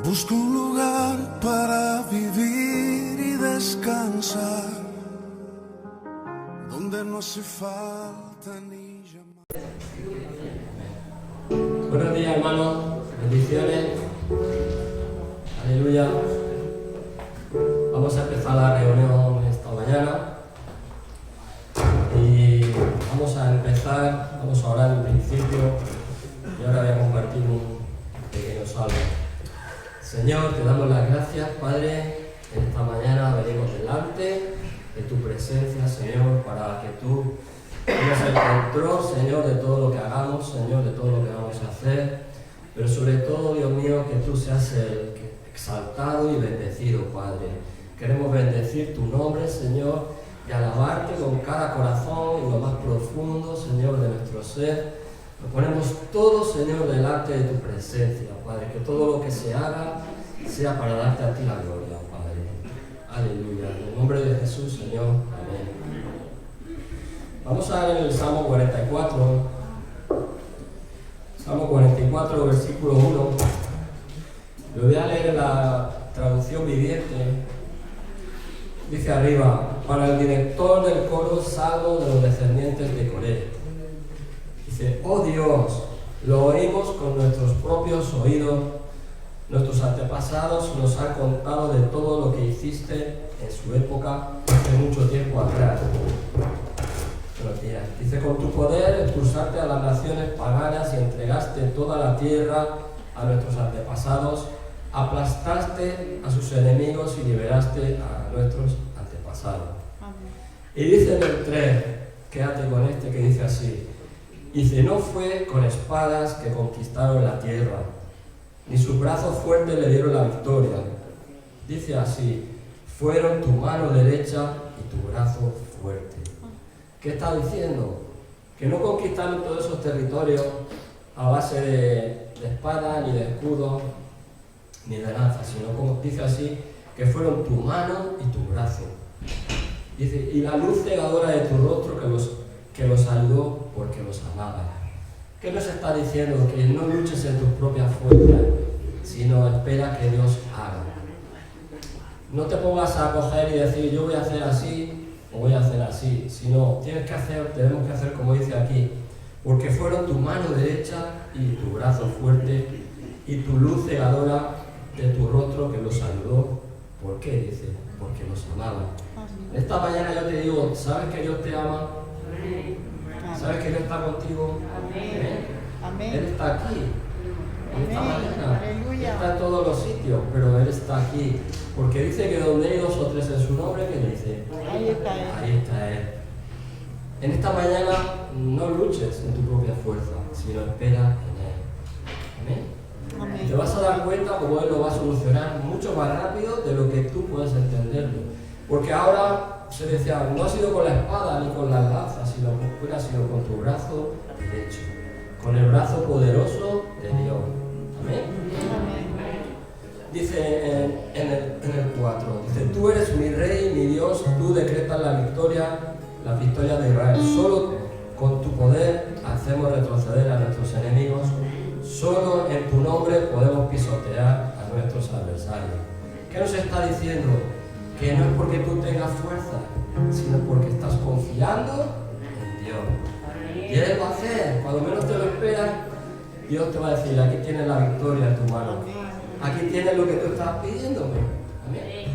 Busco un lugar para vivir y descansar, donde no hace falta ni llamar. Buenos días, hermanos, bendiciones, aleluya. Vamos a empezar la reunión esta mañana y vamos a orar en principio y ahora voy a compartir un pequeño salmo. Señor, te damos las gracias, Padre. En esta mañana venimos delante de tu presencia, Señor, para que tú tengas el control, Señor, de todo lo que hagamos, Señor, de todo lo que vamos a hacer, pero sobre todo, Dios mío, que tú seas el exaltado y bendecido, Padre. Queremos bendecir tu nombre, Señor, y alabarte con cada corazón en lo más profundo, Señor, de nuestro ser. Nos ponemos todo, Señor, delante de tu presencia, Padre, que todo lo que se haga sea para darte a ti la gloria, Padre. Aleluya. En el nombre de Jesús, Señor. Amén. Vamos a ver el Salmo 44. Salmo 44, versículo 1. Lo voy a leer en la traducción viviente. Dice arriba: para el director del coro, salmo de los descendientes de Coré. Dice: oh Dios, lo oímos con nuestros propios oídos. Nuestros antepasados nos han contado de todo lo que hiciste en su época, hace mucho tiempo atrás. Buenos días. Dice: con tu poder expulsaste a las naciones paganas y entregaste toda la tierra a nuestros antepasados. Aplastaste a sus enemigos y liberaste a nuestros antepasados. Amén. Y dice en el 3, quédate con este que dice así. Dice: no fue con espadas que conquistaron la tierra, ni sus brazos fuertes le dieron la victoria. Dice así: fueron tu mano derecha y tu brazo fuerte. ¿Qué está diciendo? Que no conquistaron todos esos territorios a base de espada, ni de escudo, ni de lanza, sino, como dice así, que fueron tu mano y tu brazo. Dice: y la luz cegadora de tu rostro que los ayudó porque los amaba. ¿Qué nos está diciendo? Que no luches en tus propias fuerzas, sino espera que Dios haga. No te pongas a coger y decir: yo voy a hacer así o voy a hacer así, sino tenemos que hacer como dice aquí, porque fueron tu mano derecha y tu brazo fuerte y tu luz cegadora de tu rostro que los ayudó. ¿Por qué? Dice: porque los amaba. Esta mañana yo te digo: ¿sabes que Dios te ama? ¿Sabes que Dios está contigo? Amén. Él está aquí. En esta mañana. Aleluya. Está en todos los sitios, pero Él está aquí. Porque dice que donde hay 2 o 3 en su nombre, ¿qué dice? Ahí está Él. Ahí está Él. En esta mañana no luches en tu propia fuerza, sino espera en Él. Amén. Amén. Te vas a dar cuenta cómo Él lo va a solucionar mucho más rápido de lo que tú puedes entenderlo. Porque ahora se decía: no ha sido con la espada ni con las lanzas, sino que ha sido con tu brazo derecho, con el brazo poderoso de Dios. Amén. Amén. Dice en el 4, dice: tú eres mi rey, mi Dios, tú decretas la victoria de Israel. Solo con tu poder hacemos retroceder a nuestros enemigos. Solo en tu nombre podemos pisotear a nuestros adversarios. ¿Qué nos está diciendo? Que no es porque tú tengas fuerza, sino porque estás confiando en Dios. Y Él va a hacer, cuando menos te lo esperas, Dios te va a decir: aquí tienes la victoria en tu mano. Aquí tienes lo que tú estás pidiéndome. Amén.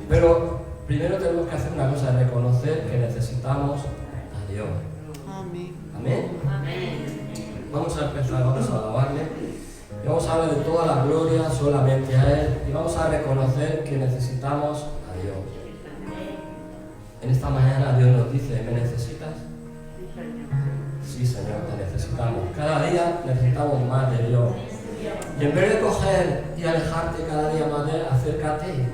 Pero primero tenemos que hacer una cosa: reconocer que necesitamos a Dios. Amén. Amén. Amén. Vamos a empezar, vamos a alabarle. Y vamos a darle de toda la gloria solamente a Él. Y vamos a reconocer que necesitamos a Dios. En esta mañana Dios nos dice: ¿me necesitas? Sí, Señor, te necesitamos. Cada día necesitamos más de Dios. Y en vez de coger y alejarte cada día más de Él, acércate.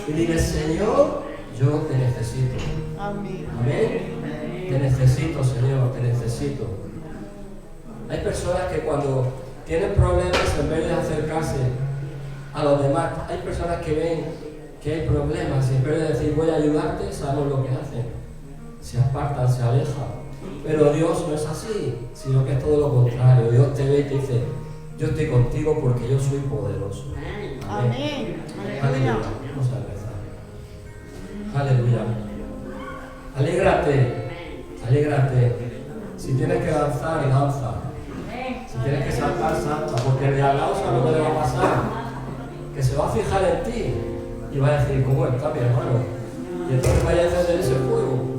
Y dile: Señor, yo te necesito. Amén. Amén. Te necesito, Señor, te necesito. Hay personas que cuando tienen problemas, en vez de acercarse a los demás, hay personas que ven que hay problemas y en vez de decir: voy a ayudarte, sabemos lo que hacen. Se apartan, se alejan. Pero Dios no es así, sino que es todo lo contrario. Dios te ve y te dice: Yo estoy contigo porque yo soy poderoso. Amén. Aleluya. Vamos a rezar. Aleluya. Alégrate. Alégrate. Si tienes que danzar, danza. Si tienes que saltar, salta. Porque el de al lado sabe lo que le va a pasar. Que se va a fijar en ti. Y va a decir, ¿cómo está mi hermano? Y entonces vaya a encender ese fuego.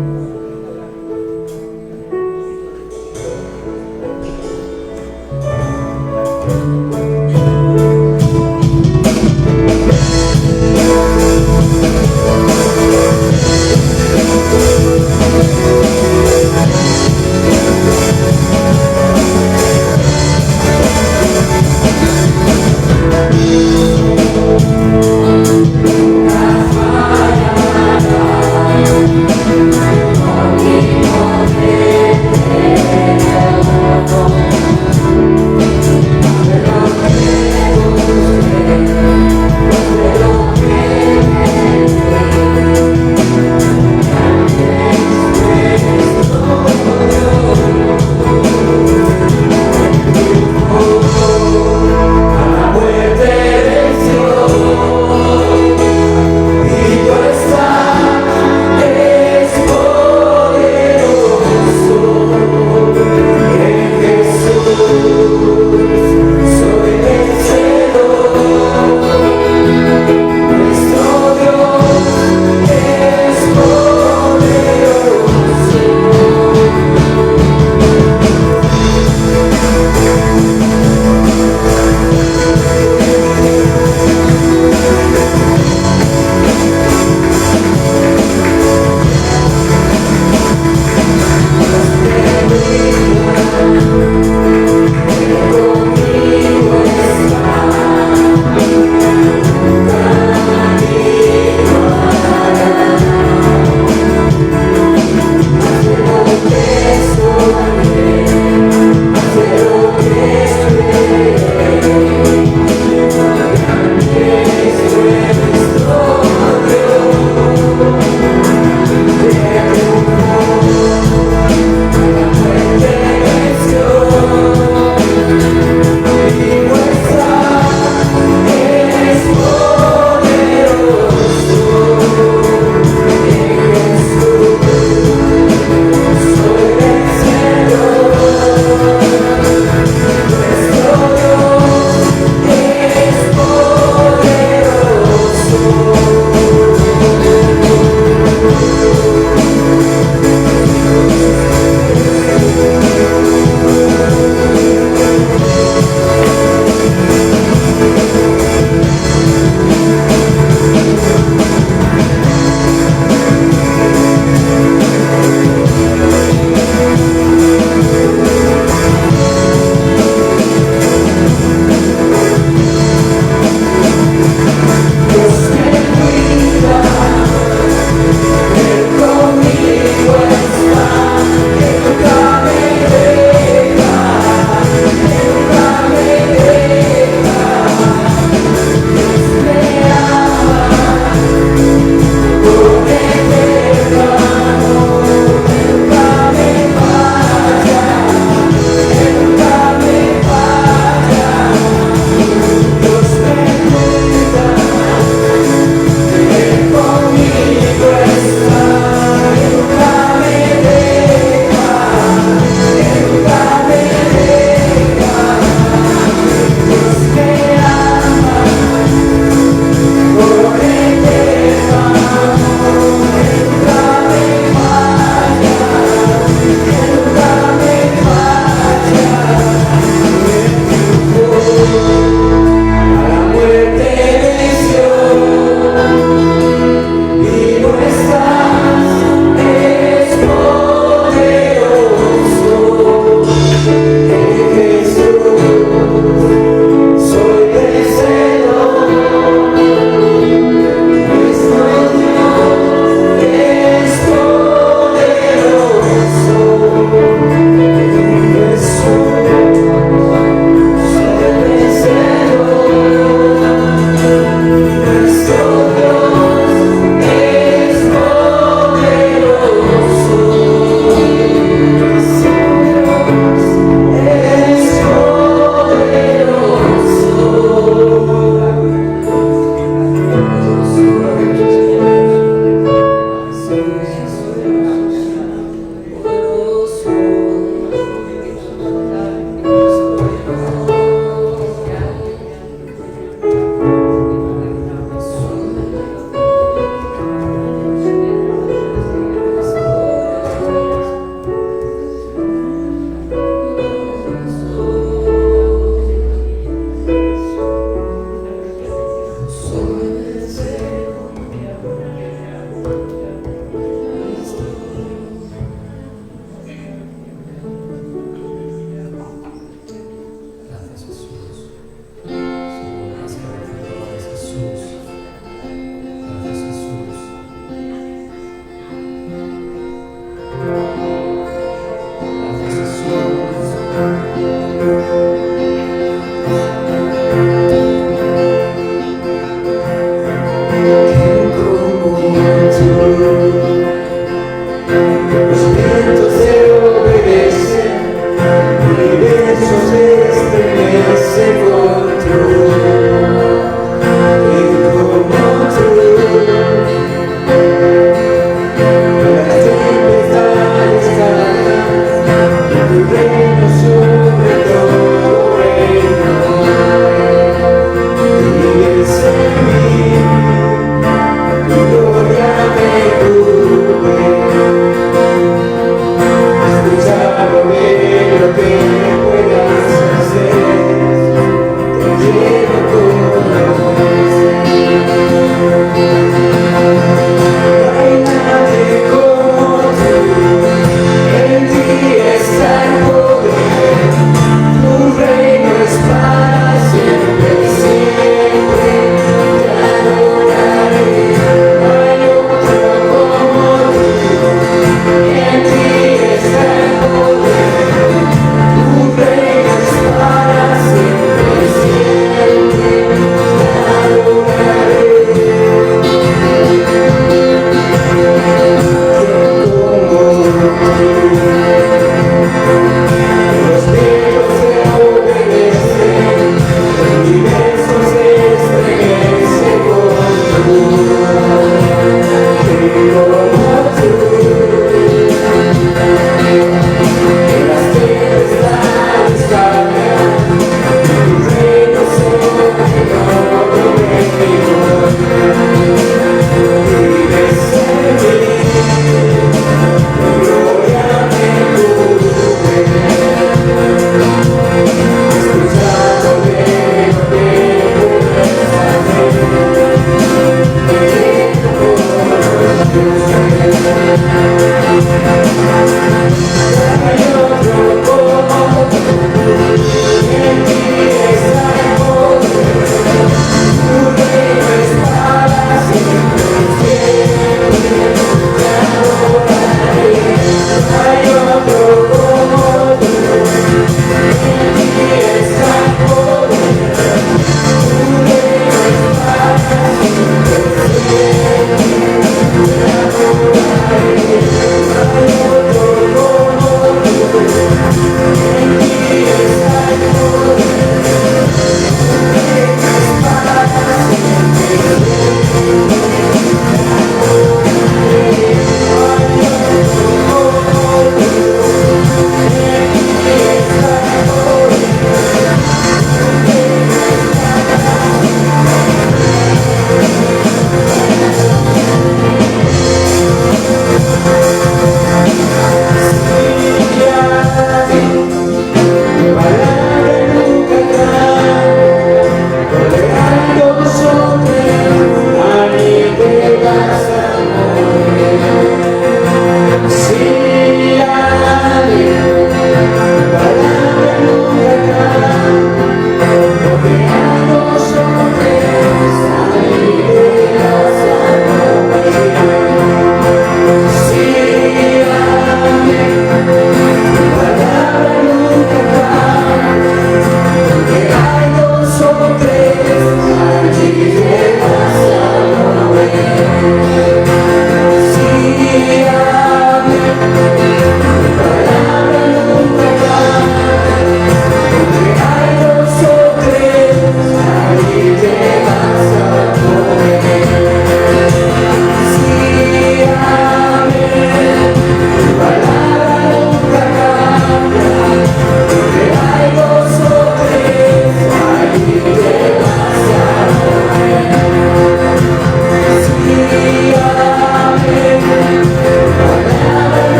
Las mañanas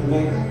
Amén.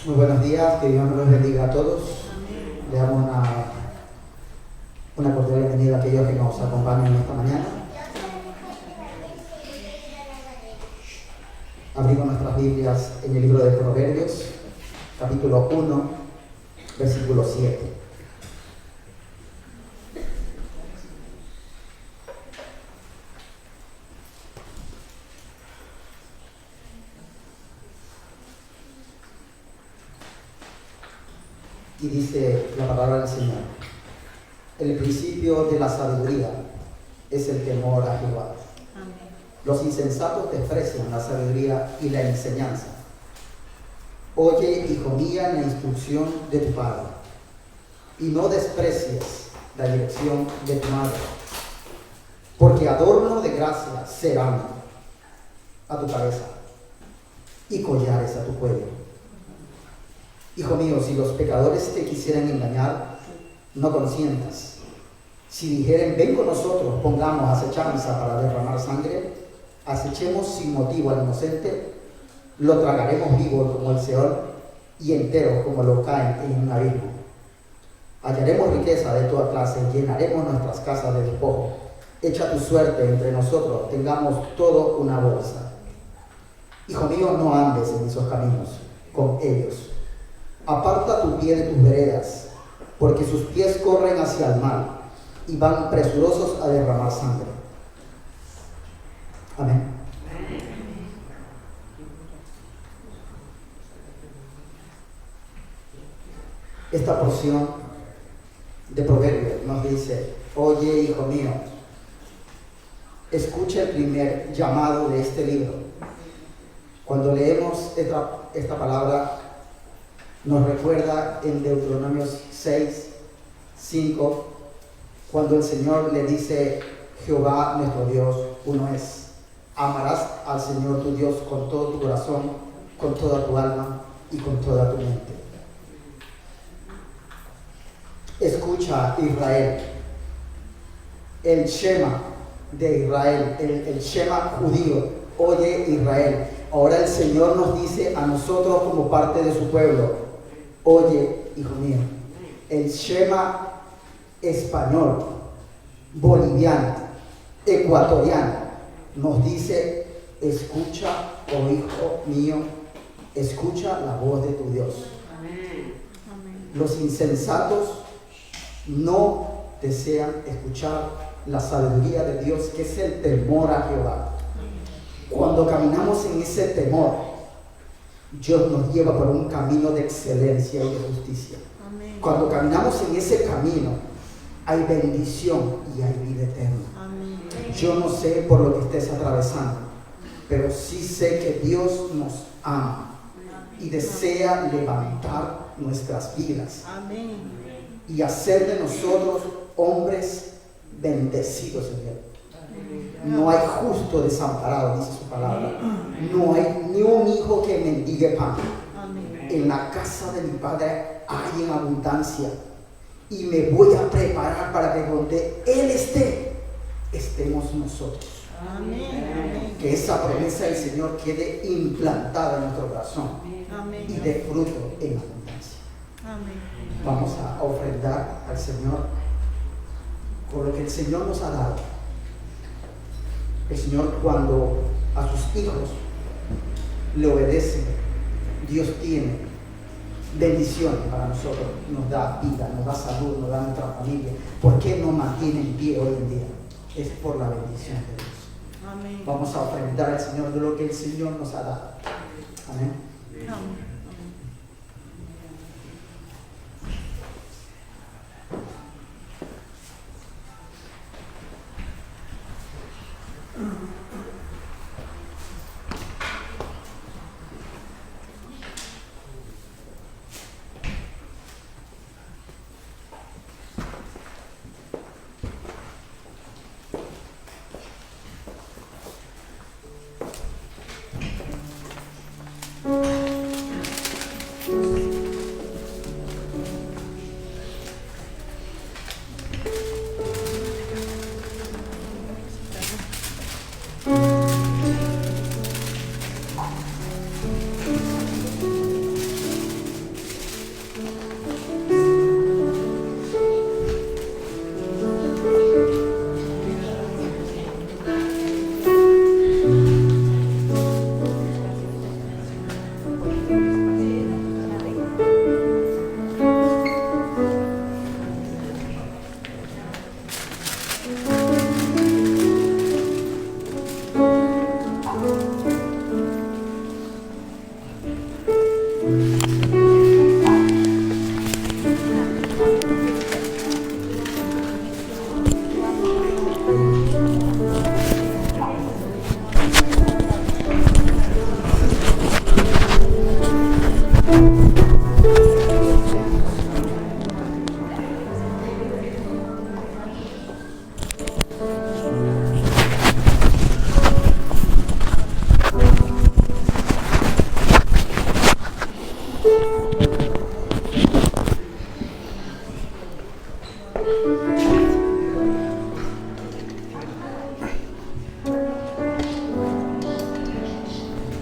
Muy buenos días, que Dios nos los bendiga a todos. Le damos una cordial bienvenida a aquellos que nos acompañan esta mañana. Abrimos nuestras Biblias en el libro de Proverbios, capítulo 1, versículo 7. Y dice la palabra del Señor: el principio de la sabiduría es el temor a Jehová. Amén. Los insensatos desprecian la sabiduría y la enseñanza. Oye, hijo mío, la instrucción de tu padre, y no desprecies la dirección de tu madre, porque adorno de gracia serán a tu cabeza y collares a tu cuello. Hijo mío, si los pecadores te quisieran engañar, no consientas. Si dijeren, ven con nosotros, pongamos acechanza para derramar sangre, acechemos sin motivo al inocente, lo tragaremos vivo como el Seol y entero como lo caen en un abismo. Hallaremos riqueza de toda clase, llenaremos nuestras casas de despojo. Echa tu suerte entre nosotros, tengamos todo una bolsa. Hijo mío, no andes en esos caminos con ellos. Aparta tu pie de tus veredas, porque sus pies corren hacia el mal y van presurosos a derramar sangre. Amén. Esta porción de Proverbios nos dice: oye, hijo mío, escucha el primer llamado de este libro. Cuando leemos esta palabra, nos recuerda en Deuteronomio 6, 5, cuando el Señor le dice: Jehová nuestro Dios uno es. Amarás al Señor tu Dios con todo tu corazón, con toda tu alma y con toda tu mente. Escucha, Israel, el Shema de Israel, el Shema judío. Oye, Israel. Ahora el Señor nos dice a nosotros como parte de su pueblo: oye, hijo mío. El Shema español, boliviano, ecuatoriano nos dice: escucha, oh hijo mío, escucha la voz de tu Dios. Amén. Los insensatos no desean escuchar la sabiduría de Dios, que es el temor a Jehová. Cuando caminamos en ese temor, Dios nos lleva por un camino de excelencia y de justicia. Amén. Cuando caminamos en ese camino, hay bendición y hay vida eterna. Amén. Yo no sé por lo que estés atravesando, pero sí sé que Dios nos ama y desea levantar nuestras vidas. Amén. Y hacer de nosotros hombres bendecidos en Él. No hay justo desamparado, dice su palabra. No hay ni un hijo que mendigue pan. Amén. En la casa de mi Padre hay en abundancia. Y me voy a preparar para que donde Él esté, estemos nosotros. Que esa promesa del Señor quede implantada en nuestro corazón y dé fruto en abundancia. Vamos a ofrendar al Señor con lo que el Señor nos ha dado. El Señor, cuando a sus hijos le obedecen, Dios tiene bendiciones para nosotros, nos da vida, nos da salud, nos da nuestra familia. ¿Por qué nos mantiene en pie hoy en día? Es por la bendición de Dios. Amén. Vamos a ofrendar al Señor de lo que el Señor nos ha dado. Amén. Amén.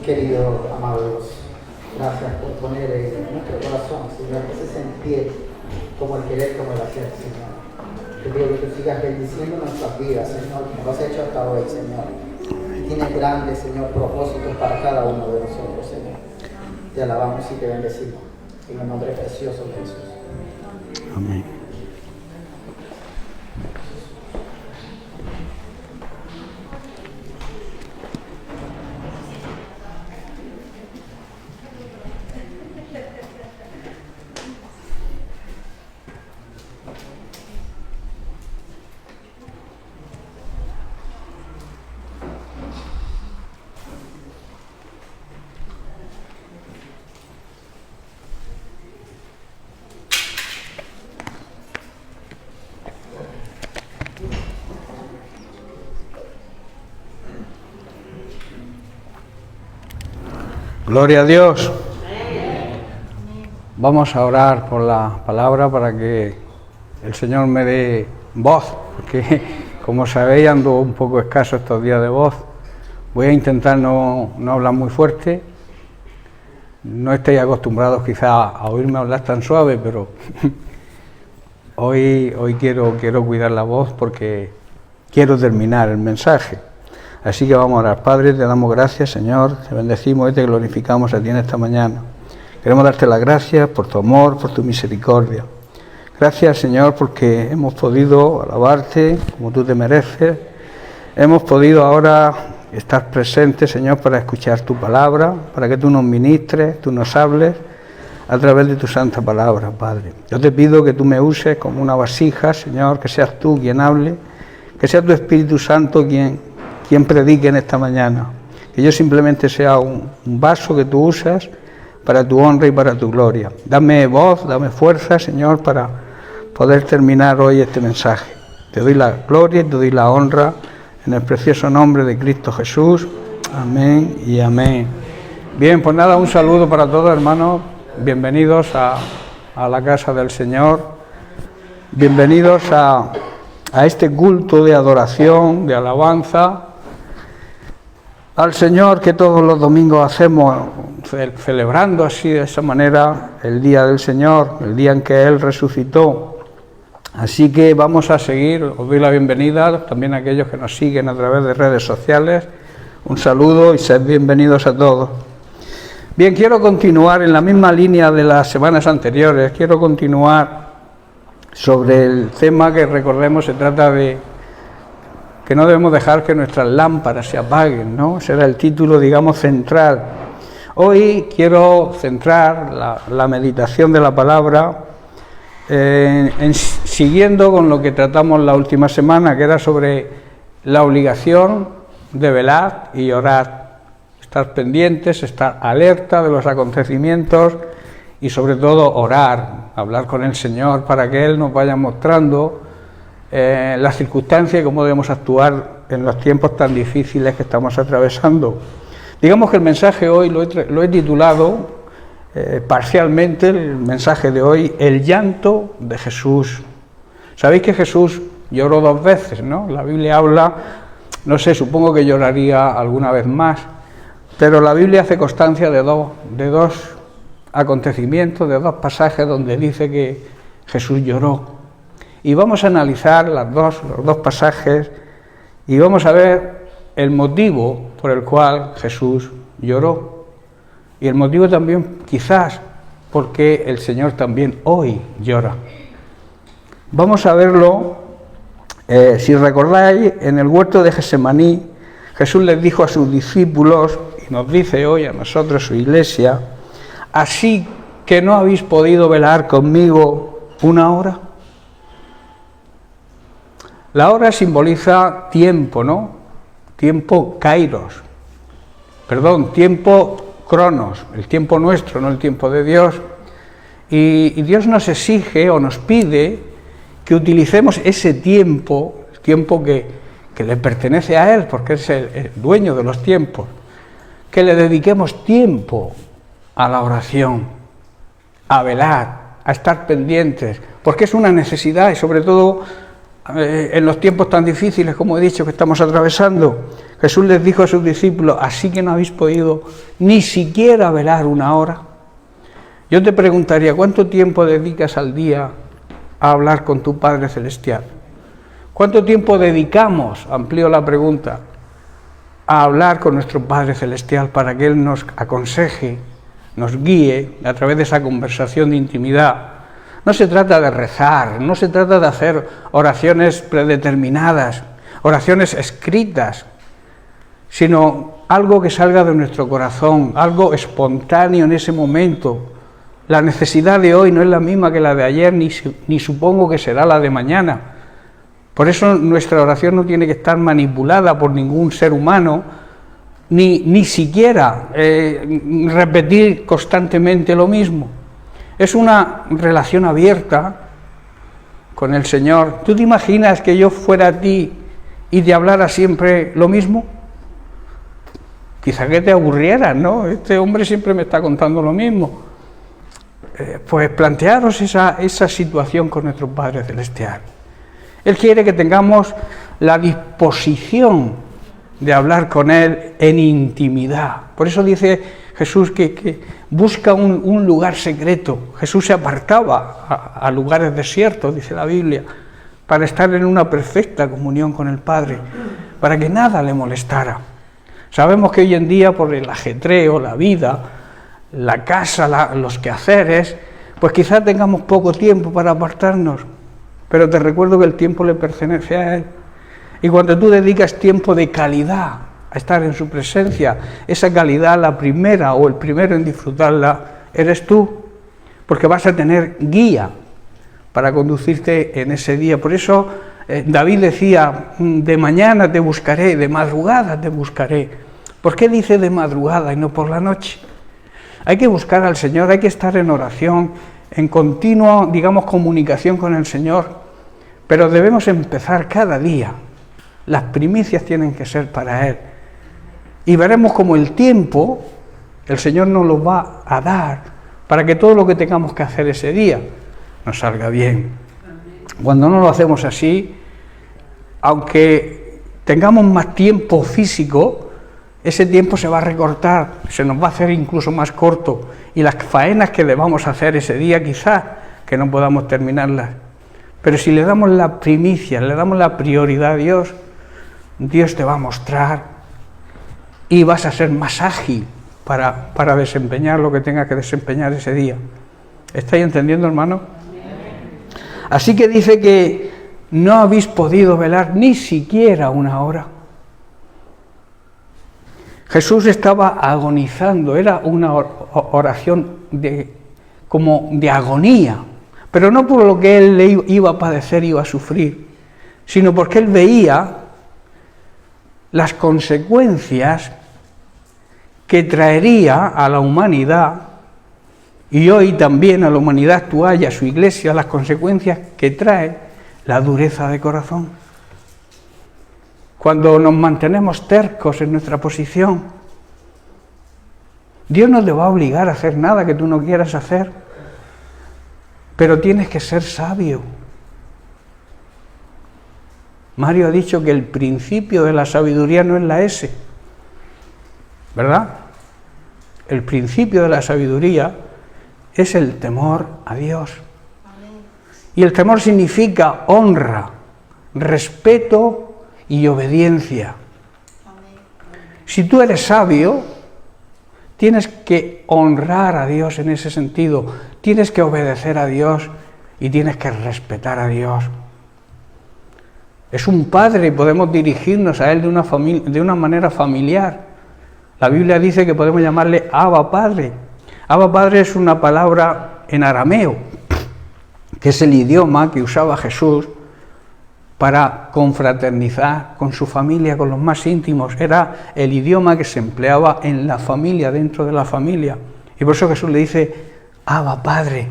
Querido amado Dios, gracias por poner en nuestro corazón, Señor, que se sentir como el querer, como el hacer, Señor. Te pido que tú sigas bendiciendo nuestras vidas, Señor, como lo has hecho hasta hoy, Señor. Tienes grandes, Señor, propósitos para cada uno de nosotros, Señor. Te alabamos y te bendecimos. En el nombre precioso de Jesús. Amén. Gloria a Dios. Vamos a orar por la palabra para que el Señor me dé voz, porque como sabéis ando un poco escaso estos días de voz. Voy a intentar no hablar muy fuerte. No estáis acostumbrados quizá a oírme hablar tan suave, pero hoy quiero cuidar la voz porque quiero terminar el mensaje. Así que vamos a orar. Padre, te damos gracias, Señor, te bendecimos y te glorificamos a ti en esta mañana. Queremos darte las gracias por tu amor, por tu misericordia. Gracias, Señor, porque hemos podido alabarte como tú te mereces. Hemos podido ahora estar presentes, Señor, para escuchar tu palabra, para que tú nos ministres, tú nos hables a través de tu santa palabra, Padre. Yo te pido que tú me uses como una vasija, Señor, que seas tú quien hable, que sea tu Espíritu Santo quien predique en esta mañana, que yo simplemente sea un vaso que tú usas para tu honra y para tu gloria. Dame voz, dame fuerza, Señor, para poder terminar hoy este mensaje. Te doy la gloria y te doy la honra en el precioso nombre de Cristo Jesús. Amén y amén. Bien, pues nada, un saludo para todos, hermanos. Bienvenidos a la casa del Señor. Bienvenidos a este culto de adoración, de alabanza, al Señor que todos los domingos hacemos, celebrando así de esa manera el día del Señor, el día en que Él resucitó. Así que vamos a seguir, os doy la bienvenida también a aquellos que nos siguen a través de redes sociales. Un saludo y sed bienvenidos a todos. Bien, quiero continuar en la misma línea de las semanas anteriores, quiero continuar sobre el tema que recordemos, se trata de que no debemos dejar que nuestras lámparas se apaguen, ¿no? Será el título, digamos, central. Hoy quiero centrar la meditación de la palabra siguiendo con lo que tratamos la última semana, que era sobre la obligación de velar y orar, estar pendientes, estar alerta de los acontecimientos y sobre todo orar, hablar con el Señor para que Él nos vaya mostrando las circunstancias y cómo debemos actuar en los tiempos tan difíciles que estamos atravesando. Digamos que el mensaje hoy lo he titulado parcialmente, el mensaje de hoy, el llanto de Jesús. Sabéis que Jesús lloró 2 veces, ¿no? La Biblia habla, no sé, supongo que lloraría alguna vez más, pero la Biblia hace constancia de dos acontecimientos, de 2 pasajes donde dice que Jesús lloró. Y vamos a analizar los dos pasajes y vamos a ver el motivo por el cual Jesús lloró. Y el motivo también, quizás, porque el Señor también hoy llora. Vamos a verlo, si recordáis, en el huerto de Getsemaní, Jesús les dijo a sus discípulos, y nos dice hoy a nosotros, su iglesia, así que no habéis podido velar conmigo 1 hora. La hora simboliza tiempo, ¿no? Tiempo kairos, tiempo cronos, el tiempo nuestro, no el tiempo de Dios. Y Dios nos exige o nos pide que utilicemos ese tiempo, el tiempo que le pertenece a Él, porque es el dueño de los tiempos, que le dediquemos tiempo a la oración, a velar, a estar pendientes, porque es una necesidad y sobre todo en los tiempos tan difíciles, como he dicho, que estamos atravesando. Jesús les dijo a sus discípulos, así que no habéis podido ni siquiera velar 1 hora. Yo te preguntaría, ¿cuánto tiempo dedicas al día a hablar con tu Padre Celestial? ¿Cuánto tiempo dedicamos, amplío la pregunta, a hablar con nuestro Padre Celestial para que Él nos aconseje, nos guíe a través de esa conversación de intimidad? No se trata de rezar, no se trata de hacer oraciones predeterminadas, oraciones escritas, sino algo que salga de nuestro corazón, algo espontáneo en ese momento. La necesidad de hoy no es la misma que la de ayer, ni supongo que será la de mañana. Por eso nuestra oración no tiene que estar manipulada por ningún ser humano, ni siquiera repetir constantemente lo mismo. Es una relación abierta con el Señor. ¿Tú te imaginas que yo fuera a ti y te hablara siempre lo mismo? Quizá que te aburrieras, ¿no? Este hombre siempre me está contando lo mismo. Pues plantearos esa situación con nuestro Padre Celestial. Él quiere que tengamos la disposición de hablar con Él en intimidad. Por eso dice Jesús que busca un lugar secreto. Jesús se apartaba a lugares desiertos, dice la Biblia, para estar en una perfecta comunión con el Padre, para que nada le molestara. Sabemos que hoy en día, por el ajetreo, la vida, la casa, los quehaceres, pues quizás tengamos poco tiempo para apartarnos, pero te recuerdo que el tiempo le pertenece a Él. Y cuando tú dedicas tiempo de calidad a estar en su presencia, esa calidad, la primera o el primero en disfrutarla, eres tú, porque vas a tener guía para conducirte en ese día. Por eso David decía, de mañana te buscaré, de madrugada te buscaré. ¿Por qué dice de madrugada y no por la noche? Hay que buscar al Señor, hay que estar en oración, en continua, digamos, comunicación con el Señor, pero debemos empezar cada día. Las primicias tienen que ser para Él. Y veremos cómo el tiempo, el Señor nos lo va a dar para que todo lo que tengamos que hacer ese día nos salga bien. Cuando no lo hacemos así, aunque tengamos más tiempo físico, ese tiempo se va a recortar, se nos va a hacer incluso más corto, y las faenas que le vamos a hacer ese día quizás que no podamos terminarlas. Pero si le damos la primicia, le damos la prioridad a Dios, Dios te va a mostrar y vas a ser más ágil para desempeñar lo que tengas que desempeñar ese día. ¿Estáis entendiendo, hermano? Así que dice que no habéis podido velar ni siquiera una hora. Jesús estaba agonizando, era una oración como de agonía, pero no por lo que él iba a padecer, iba a sufrir, sino porque él veía las consecuencias que traería a la humanidad, y hoy también a la humanidad actual y a su iglesia, las consecuencias que trae la dureza de corazón. Cuando nos mantenemos tercos en nuestra posición, Dios no te va a obligar a hacer nada que tú no quieras hacer, pero tienes que ser sabio. Mario ha dicho que el principio de la sabiduría no es la S, ¿verdad? El principio de la sabiduría es el temor a Dios. Y el temor significa honra, respeto y obediencia. Si tú eres sabio, tienes que honrar a Dios en ese sentido, tienes que obedecer a Dios y tienes que respetar a Dios. Es un padre y podemos dirigirnos a él de una manera familiar. La Biblia dice que podemos llamarle Abba Padre. Abba Padre es una palabra en arameo, que es el idioma que usaba Jesús para confraternizar con su familia, con los más íntimos. Era el idioma que se empleaba en la familia, dentro de la familia. Y por eso Jesús le dice Abba Padre.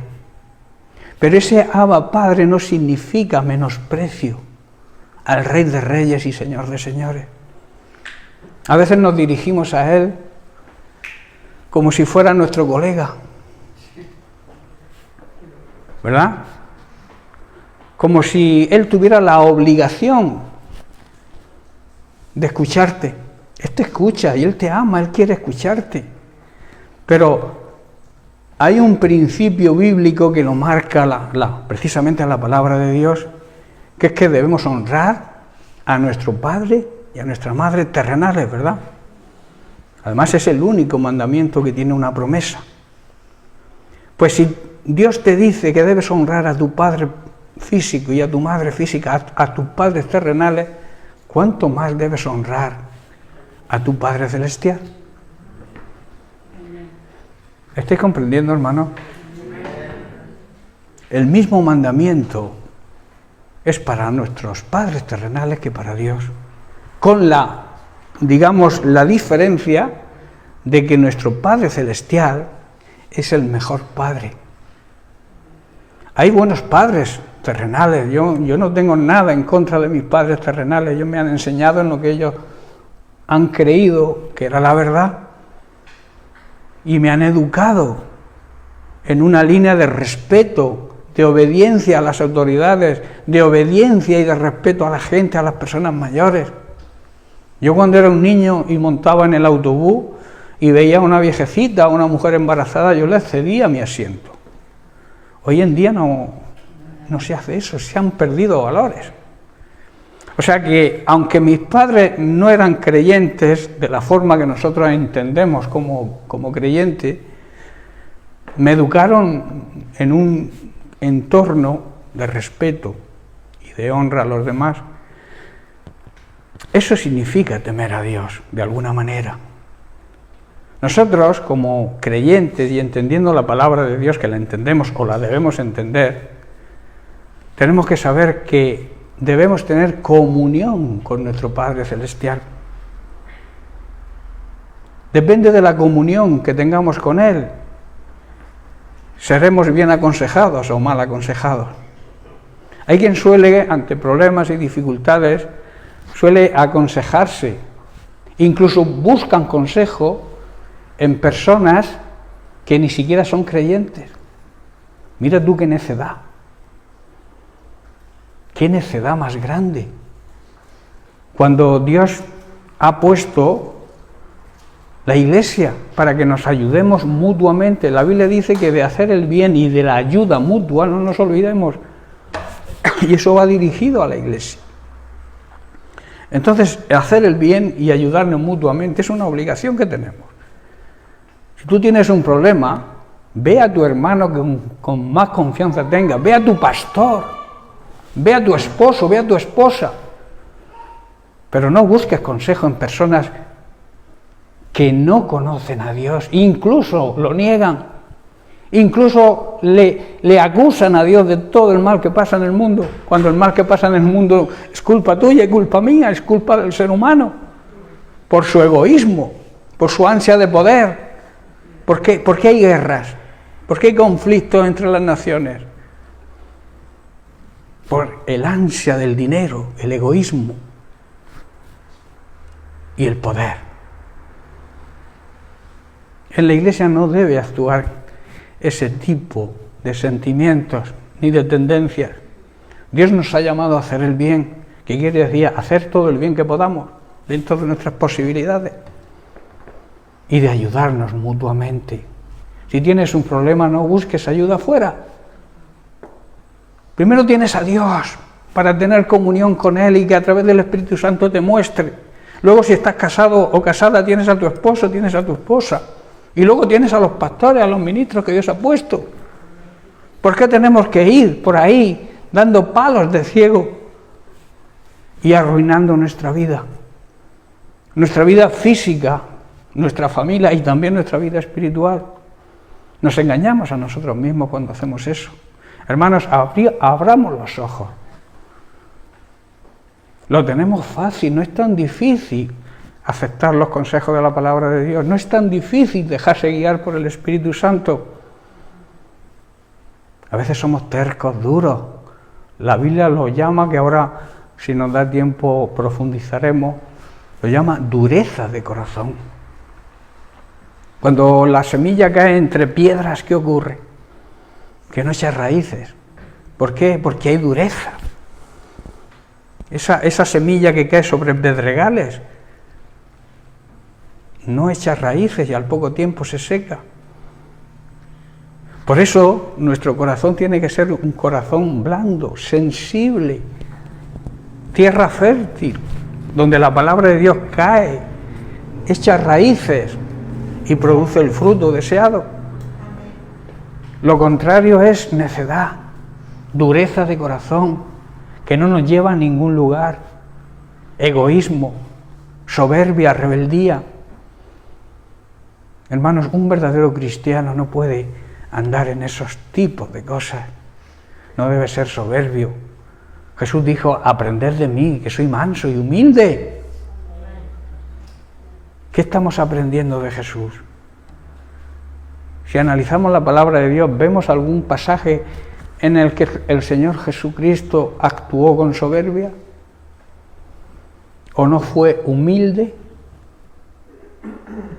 Pero ese Abba Padre no significa menosprecio al Rey de Reyes y Señor de Señores. A veces nos dirigimos a Él como si fuera nuestro colega, ¿verdad? Como si Él tuviera la obligación de escucharte. Él te escucha y Él te ama, Él quiere escucharte. Pero hay un principio bíblico que lo marca precisamente la palabra de Dios, que es que debemos honrar a nuestro Padre y a nuestra Madre terrenales, ¿verdad? Además es el único mandamiento que tiene una promesa. Pues si Dios te dice que debes honrar a tu Padre físico y a tu Madre física, a tus padres terrenales, ¿cuánto más debes honrar a tu Padre celestial? ¿Estáis comprendiendo, hermano? El mismo mandamiento es para nuestros padres terrenales que para Dios, con la diferencia de que nuestro Padre celestial es el mejor Padre. Hay buenos padres terrenales, yo no tengo nada en contra de mis padres terrenales, ellos me han enseñado en lo que ellos han creído que era la verdad y me han educado en una línea de respeto, de obediencia a las autoridades, de obediencia y de respeto a la gente, a las personas mayores. Yo cuando era un niño y montaba en el autobús y veía a una viejecita, a una mujer embarazada, yo le cedía mi asiento. Hoy en día no se hace eso, se han perdido valores. O sea que, aunque mis padres no eran creyentes de la forma que nosotros entendemos como creyente, me educaron en un entorno de respeto y de honra a los demás. Eso significa temer a Dios, de alguna manera. Nosotros, como creyentes y entendiendo la palabra de Dios, que la entendemos o la debemos entender, tenemos que saber que debemos tener comunión con nuestro Padre Celestial. Depende de la comunión que tengamos con Él, seremos bien aconsejados o mal aconsejados. Hay quien suele, ante problemas y dificultades, suele aconsejarse, incluso buscan consejo en personas que ni siquiera son creyentes. Mira tú qué necedad más grande. Cuando Dios ha puesto La Iglesia, para que nos ayudemos mutuamente. La Biblia dice que de hacer el bien y de la ayuda mutua no nos olvidemos. Y eso va dirigido a la Iglesia. Entonces, hacer el bien y ayudarnos mutuamente es una obligación que tenemos. Si tú tienes un problema, ve a tu hermano que con más confianza tenga, ve a tu pastor, ve a tu esposo, ve a tu esposa. Pero no busques consejo en personas que no conocen a Dios, incluso lo niegan, incluso le acusan a Dios de todo el mal que pasa en el mundo, cuando el mal que pasa en el mundo es culpa tuya, es culpa mía, es culpa del ser humano, por su egoísmo, por su ansia de poder. ¿Por qué hay guerras? ¿Por qué hay conflictos entre las naciones? Por el ansia del dinero, el egoísmo y el poder. En la Iglesia no debe actuar ese tipo de sentimientos ni de tendencias. Dios nos ha llamado a hacer el bien, que quiere decir hacer todo el bien que podamos, dentro de nuestras posibilidades, y de ayudarnos mutuamente. Si tienes un problema, no busques ayuda afuera. Primero tienes a Dios para tener comunión con Él y que a través del Espíritu Santo te muestre. Luego, si estás casado o casada, tienes a tu esposo, tienes a tu esposa. Y luego tienes a los pastores, a los ministros que Dios ha puesto. ¿Por qué tenemos que ir por ahí dando palos de ciego y arruinando nuestra vida? Nuestra vida física, nuestra familia y también nuestra vida espiritual. Nos engañamos a nosotros mismos cuando hacemos eso. Hermanos, abramos los ojos. Lo tenemos fácil, no es tan difícil aceptar los consejos de la palabra de Dios. No es tan difícil dejarse guiar por el Espíritu Santo. A veces somos tercos, duros. La Biblia lo llama, que ahora, si nos da tiempo, profundizaremos, lo llama dureza de corazón. Cuando la semilla cae entre piedras, ¿qué ocurre? Que no echa raíces. ¿Por qué? Porque hay dureza. Esa semilla que cae sobre pedregales no echa raíces y al poco tiempo se seca. Por eso nuestro corazón tiene que ser un corazón blando, sensible, tierra fértil, donde la palabra de Dios cae, echa raíces y produce el fruto deseado. Lo contrario es necedad, dureza de corazón, que no nos lleva a ningún lugar, egoísmo, soberbia, rebeldía. Hermanos, un verdadero cristiano no puede andar en esos tipos de cosas. No debe ser soberbio. Jesús dijo, aprended de mí, que soy manso y humilde. ¿Qué estamos aprendiendo de Jesús? Si analizamos la palabra de Dios, ¿vemos algún pasaje en el que el Señor Jesucristo actuó con soberbia? ¿O no fue humilde?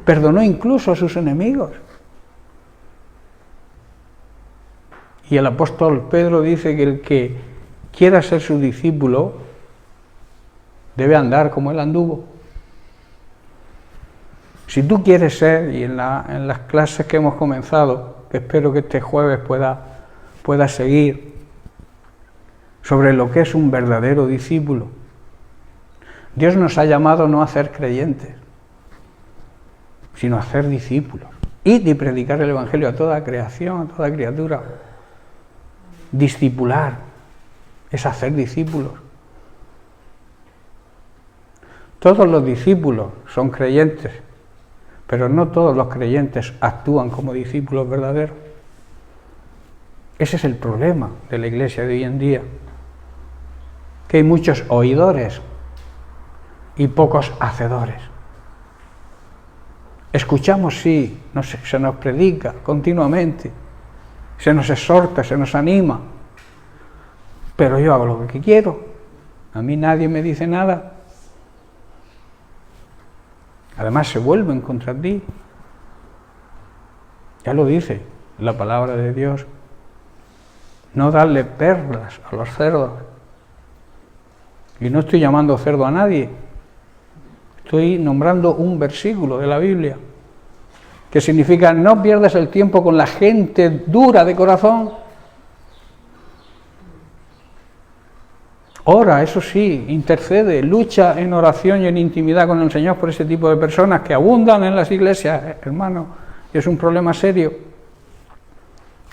Perdonó incluso a sus enemigos. Y el apóstol Pedro dice que el que quiera ser su discípulo debe andar como él anduvo. Si tú quieres ser, y en las clases que hemos comenzado, que espero que este jueves pueda seguir, sobre lo que es un verdadero discípulo, Dios nos ha llamado no a ser creyentes, sino a ser discípulos. Id y predicar el Evangelio a toda creación, a toda criatura. Discipular es hacer discípulos. Todos los discípulos son creyentes, pero no todos los creyentes actúan como discípulos verdaderos. Ese es el problema de la iglesia de hoy en día, que hay muchos oidores y pocos hacedores. Escuchamos, sí, se nos predica continuamente, se nos exhorta, se nos anima, pero yo hago lo que quiero, a mí nadie me dice nada. Además se vuelven contra ti. Ya lo dice la palabra de Dios. No darle perlas a los cerdos. Y no estoy llamando cerdo a nadie. Estoy nombrando un versículo de la Biblia. que significa no pierdas el tiempo con la gente dura de corazón. Ora, eso sí, intercede, lucha en oración y en intimidad con el Señor por ese tipo de personas que abundan en las iglesias, hermano, y es un problema serio.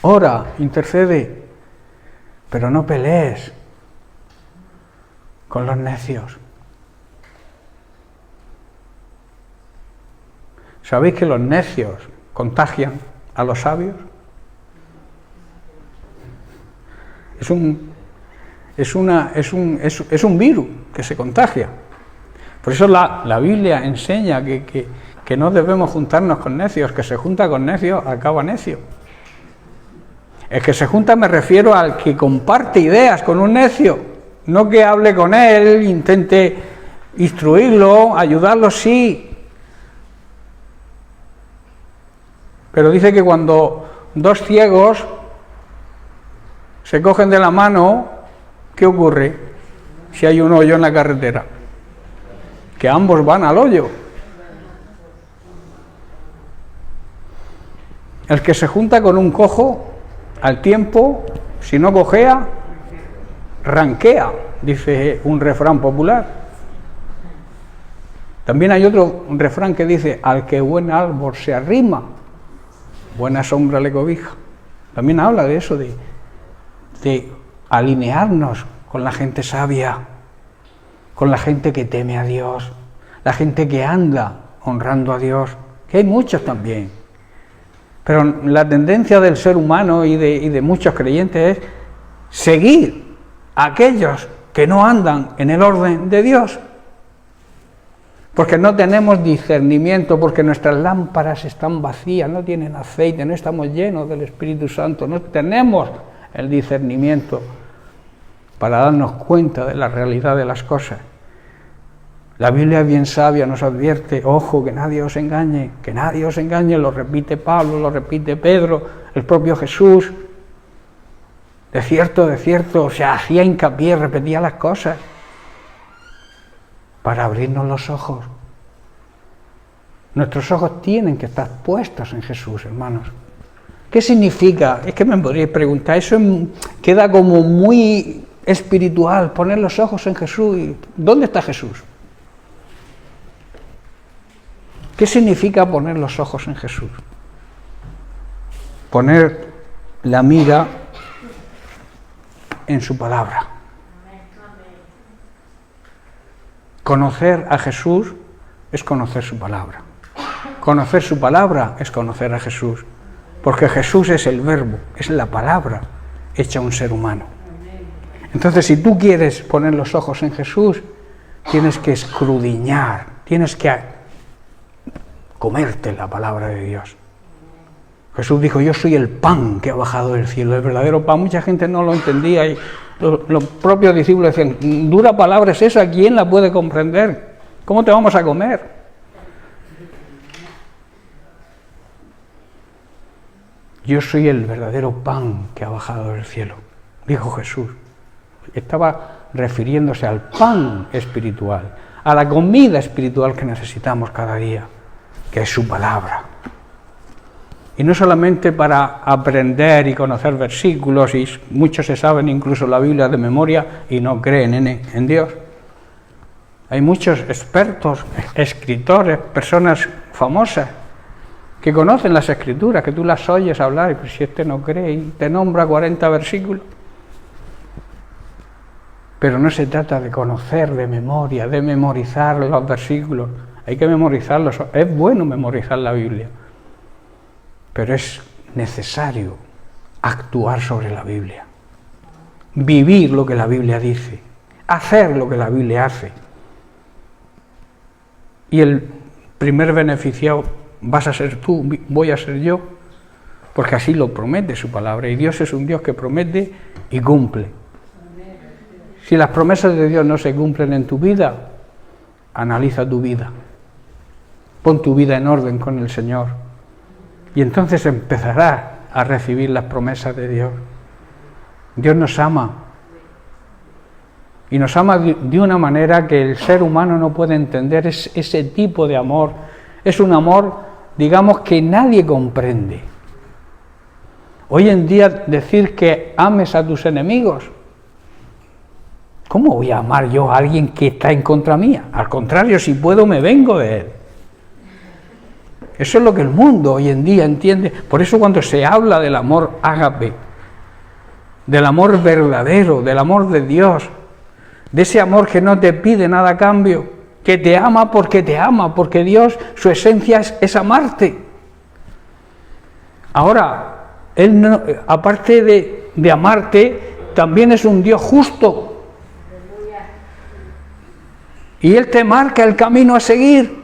Ora, intercede, pero no pelees con los necios. ¿Sabéis que los necios contagian a los sabios? Es un virus que se contagia. Por eso la Biblia enseña que no debemos juntarnos con necios, que se junta con necios acaba necio. El que se junta me refiero al que comparte ideas con un necio, no que hable con él, intente instruirlo, ayudarlo, sí. Pero dice que cuando dos ciegos se cogen de la mano, ¿qué ocurre si hay un hoyo en la carretera? Que ambos van al hoyo. El que se junta con un cojo, al tiempo, si no cojea, ranquea, dice un refrán popular. También hay otro refrán que dice, al que buen árbol se arrima, buena sombra le cobija. También habla de eso, de alinearnos con la gente sabia, con la gente que teme a Dios, la gente que anda honrando a Dios, que hay muchos también. Pero la tendencia del ser humano y de muchos creyentes es seguir a aquellos que no andan en el orden de Dios, porque no tenemos discernimiento, porque nuestras lámparas están vacías, no tienen aceite, no estamos llenos del Espíritu Santo, no tenemos el discernimiento para darnos cuenta de la realidad de las cosas. La Biblia bien sabia nos advierte, ojo, que nadie os engañe, lo repite Pablo, lo repite Pedro, el propio Jesús. De cierto, o sea, hacía hincapié, repetía las cosas para abrirnos los ojos. Nuestros ojos tienen que estar puestos en Jesús, hermanos. ¿Qué significa? Es que me podríais preguntar, eso queda como muy espiritual, poner los ojos en Jesús. ¿Dónde está Jesús? ¿Qué significa poner los ojos en Jesús? Poner la mira en su palabra. Conocer a Jesús es conocer su palabra. Conocer su palabra es conocer a Jesús. Porque Jesús es el verbo, es la palabra hecha un ser humano. Entonces, si tú quieres poner los ojos en Jesús, tienes que escudriñar, tienes que comerte la palabra de Dios. Jesús dijo, yo soy el pan que ha bajado del cielo, el verdadero pan. Mucha gente no lo entendía y los propios discípulos decían, dura palabra es esa, ¿quién la puede comprender? ¿Cómo te vamos a comer? Yo soy el verdadero pan que ha bajado del cielo, dijo Jesús. Estaba refiriéndose al pan espiritual, a la comida espiritual que necesitamos cada día, que es su palabra. Y no solamente para aprender y conocer versículos, y muchos se saben incluso la Biblia de memoria y no creen en Dios. Hay muchos expertos, escritores, personas famosas que conocen las Escrituras, que tú las oyes hablar, y pues si este no cree, y te nombra 40 versículos. Pero no se trata de conocer de memoria, de memorizar los versículos. Hay que memorizarlos. Es bueno memorizar la Biblia, pero es necesario actuar sobre la Biblia, vivir lo que la Biblia dice, hacer lo que la Biblia hace. Y el primer beneficiado vas a ser tú, voy a ser yo, porque así lo promete su palabra, y Dios es un Dios que promete y cumple. Si las promesas de Dios no se cumplen en tu vida, analiza tu vida, pon tu vida en orden con el Señor, y entonces empezarás a recibir las promesas de Dios. Dios nos ama, y nos ama de una manera que el ser humano no puede entender. Es ese tipo de amor, es un amor digamos, que nadie comprende. Hoy en día decir que ames a tus enemigos, ¿cómo voy a amar yo a alguien que está en contra mía? Al contrario, si puedo me vengo de él. Eso es lo que el mundo hoy en día entiende. Por eso cuando se habla del amor ágape, del amor verdadero, del amor de Dios, de ese amor que no te pide nada a cambio, que te ama, porque Dios, su esencia es amarte. Ahora, Él, no, aparte de amarte, también es un Dios justo. Y Él te marca el camino a seguir.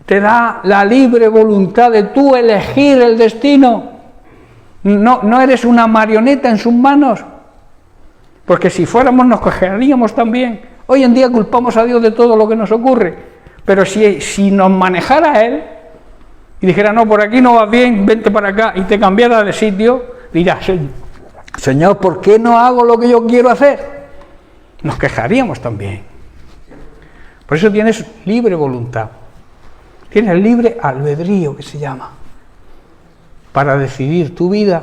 Te da la libre voluntad de tú elegir el destino. No eres una marioneta en sus manos. Porque si fuéramos nos quejaríamos también. Hoy en día culpamos a Dios de todo lo que nos ocurre. Pero si nos manejara Él y dijera, no, por aquí no vas bien, vente para acá, y te cambiara de sitio, dirás, Señor, ¿por qué no hago lo que yo quiero hacer? Nos quejaríamos también. Por eso tienes libre voluntad. Tienes libre albedrío, que se llama, para decidir tu vida,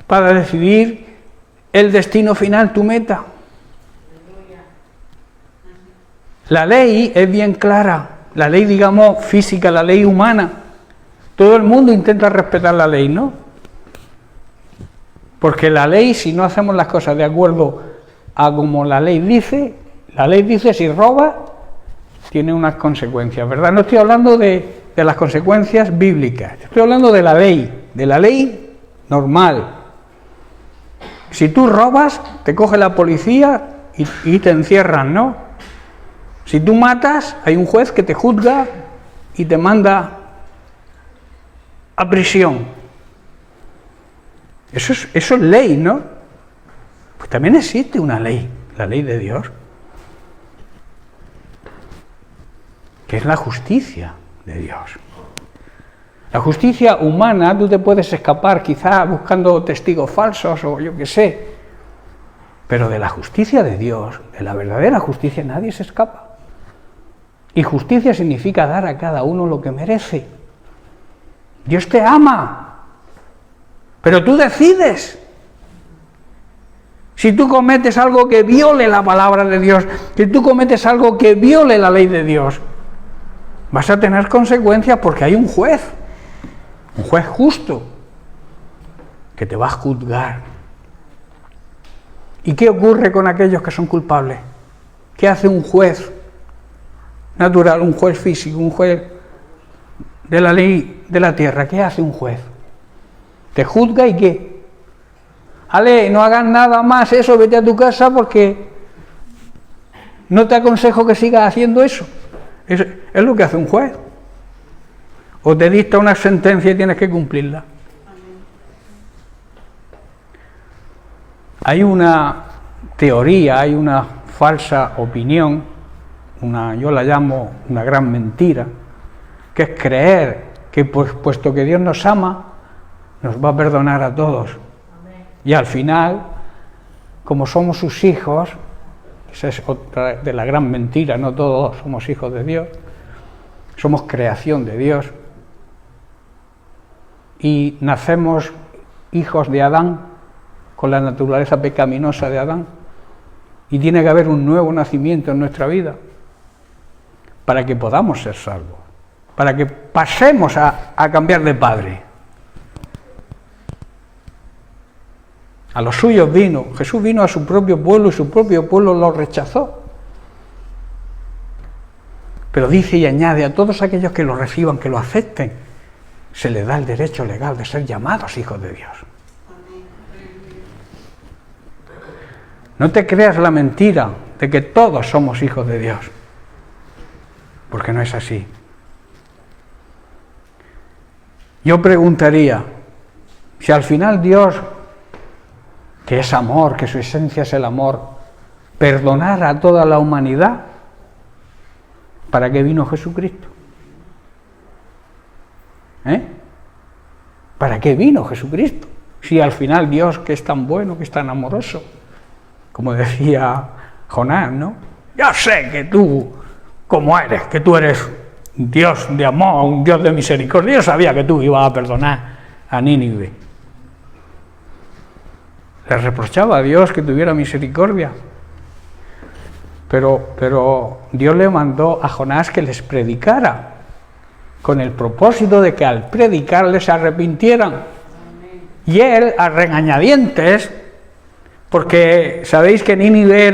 para decidir el destino final, tu meta. La ley es bien clara, la ley, digamos, física, la ley humana. Todo el mundo intenta respetar la ley, ¿no? Porque la ley, si no hacemos las cosas de acuerdo a como la ley dice si robas, tiene unas consecuencias, ¿verdad? No estoy hablando de las consecuencias bíblicas, estoy hablando de la ley normal. Si tú robas, te coge la policía y te encierran, ¿no? Si tú matas, hay un juez que te juzga y te manda a prisión. Eso es ley, ¿no? Pues también existe una ley, la ley de Dios, que es la justicia de Dios. La justicia humana, tú te puedes escapar quizá buscando testigos falsos o yo qué sé, pero de la justicia de Dios, de la verdadera justicia, nadie se escapa. Y justicia significa dar a cada uno lo que merece. Dios te ama, pero tú decides. Si tú cometes algo que viole la palabra de Dios, si tú cometes algo que viole la ley de Dios, vas a tener consecuencias porque hay un juez justo, que te va a juzgar. ¿Y qué ocurre con aquellos que son culpables? ¿Qué hace un juez natural, un juez físico, un juez de la ley de la tierra? ¿Qué hace un juez? Te juzga y ¿qué? Ale, no hagas nada más eso, vete a tu casa porque no te aconsejo que sigas haciendo eso. Es lo que hace un juez. O te dicta una sentencia y tienes que cumplirla. Hay una teoría, hay una falsa opinión, yo la llamo una gran mentira, que es creer que puesto que Dios nos ama, nos va a perdonar a todos. Y al final, como somos sus hijos, esa es otra de la gran mentira, no todos somos hijos de Dios, somos creación de Dios. Y nacemos hijos de Adán, con la naturaleza pecaminosa de Adán, y tiene que haber un nuevo nacimiento en nuestra vida para que podamos ser salvos, para que pasemos a cambiar de padre. A los suyos vino, Jesús vino a su propio pueblo y su propio pueblo lo rechazó. Pero dice y añade, a todos aquellos que lo reciban, que lo acepten, se les da el derecho legal de ser llamados hijos de Dios. No te creas la mentira de que todos somos hijos de Dios, porque no es así. Yo preguntaría, si al final Dios, que es amor, que su esencia es el amor, perdonara a toda la humanidad, ¿para qué vino Jesucristo? ¿Para qué vino Jesucristo? Si al final Dios, que es tan bueno, que es tan amoroso, como decía Jonás, ¿no? Yo sé que tú como eres, que tú eres un Dios de amor, un Dios de misericordia. Yo sabía que tú ibas a perdonar a Nínive. Le reprochaba a Dios que tuviera misericordia. Pero Dios le mandó a Jonás que les predicara, con el propósito de que al predicarles se arrepintieran. Y él, a regañadientes, porque sabéis que Nínive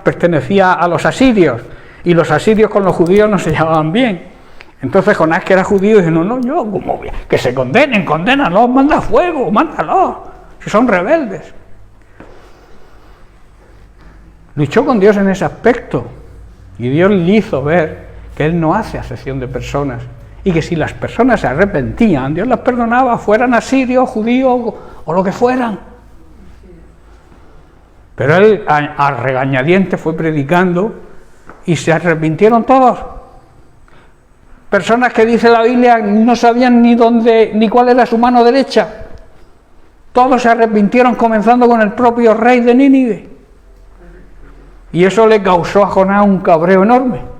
pertenecía a los asirios, y los asirios con los judíos no se llevaban bien. Entonces Jonás, que era judío, dice, no, yo, ¿cómo voy? Que se condénalos, manda fuego, mándalos, si son rebeldes. Luchó con Dios en ese aspecto, y Dios le hizo ver que Él no hace acepción de personas, y que si las personas se arrepentían, Dios las perdonaba, fueran asirios, judíos o lo que fueran. Pero Él a regañadientes fue predicando y se arrepintieron todos. Personas que dice la Biblia no sabían ni cuál era su mano derecha. Todos se arrepintieron, comenzando con el propio rey de Nínive. Y eso le causó a Jonás un cabreo enorme.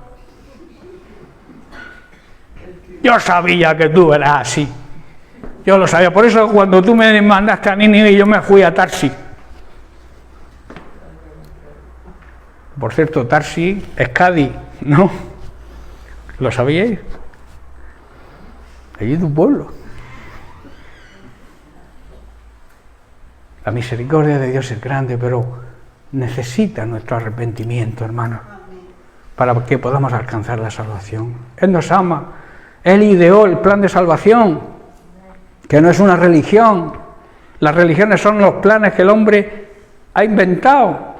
Yo sabía que tú eras así. Yo lo sabía. Por eso cuando tú me mandaste a Nínive, yo me fui a Tarsis. Por cierto, Tarsis es Cádiz, ¿no? ¿Lo sabíais? Allí es tu pueblo. La misericordia de Dios es grande, pero necesita nuestro arrepentimiento, hermanos, para que podamos alcanzar la salvación. Él nos ama. Él ideó el plan de salvación, que no es una religión. Las religiones son los planes que el hombre ha inventado.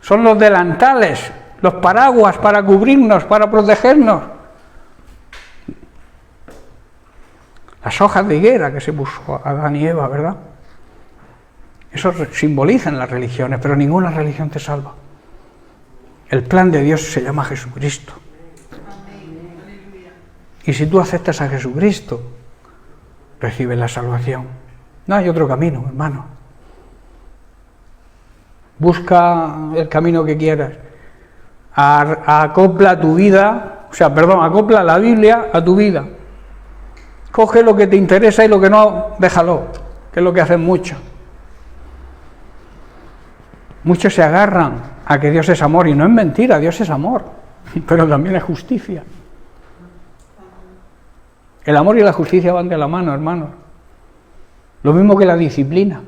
Son los delantales, los paraguas para cubrirnos, para protegernos. Las hojas de higuera que se puso Adán y Eva, ¿verdad? Eso simbolizan las religiones, pero ninguna religión te salva. El plan de Dios se llama Jesucristo. Y si tú aceptas a Jesucristo, recibes la salvación. No hay otro camino, hermano. Busca el camino que quieras. Acopla tu vida, acopla la Biblia a tu vida. Coge lo que te interesa y lo que no, déjalo, que es lo que hacen muchos. Muchos se agarran a que Dios es amor, y no es mentira, Dios es amor, pero también es justicia. El amor y la justicia van de la mano, hermanos. Lo mismo que la disciplina.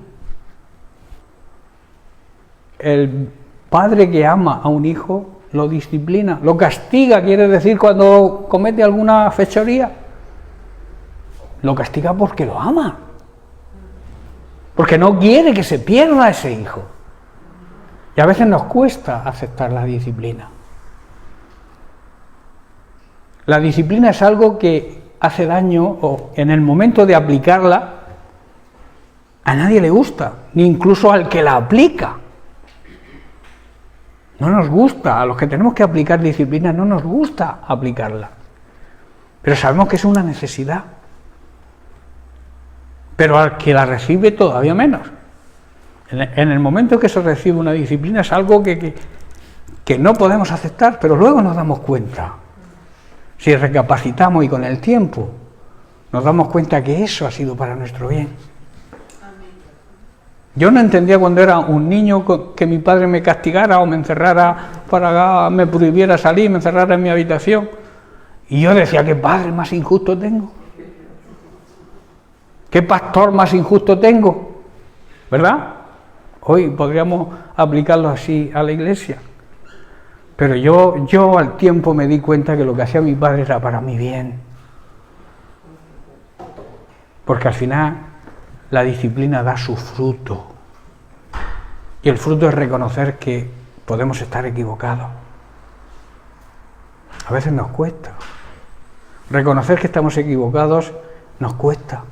El padre que ama a un hijo lo disciplina, lo castiga, quiere decir, cuando comete alguna fechoría. Lo castiga porque lo ama. Porque no quiere que se pierda ese hijo. Y a veces nos cuesta aceptar la disciplina. La disciplina es algo que hace daño, o en el momento de aplicarla, a nadie le gusta, ni incluso al que la aplica. No nos gusta, a los que tenemos que aplicar disciplina no nos gusta aplicarla. Pero sabemos que es una necesidad. Pero al que la recibe todavía menos. En el momento que se recibe una disciplina es algo que no podemos aceptar, pero luego nos damos cuenta. Si recapacitamos y con el tiempo nos damos cuenta que eso ha sido para nuestro bien. Yo no entendía cuando era un niño que mi padre me castigara o me encerrara me prohibiera salir, me encerrara en mi habitación. Y yo decía, ¿qué padre más injusto tengo? ¿Qué pastor más injusto tengo? ¿Verdad? Hoy podríamos aplicarlo así a la iglesia. Pero yo al tiempo me di cuenta que lo que hacía mi padre era para mi bien. Porque al final la disciplina da su fruto. Y el fruto es reconocer que podemos estar equivocados. A veces nos cuesta. Reconocer que estamos equivocados nos cuesta.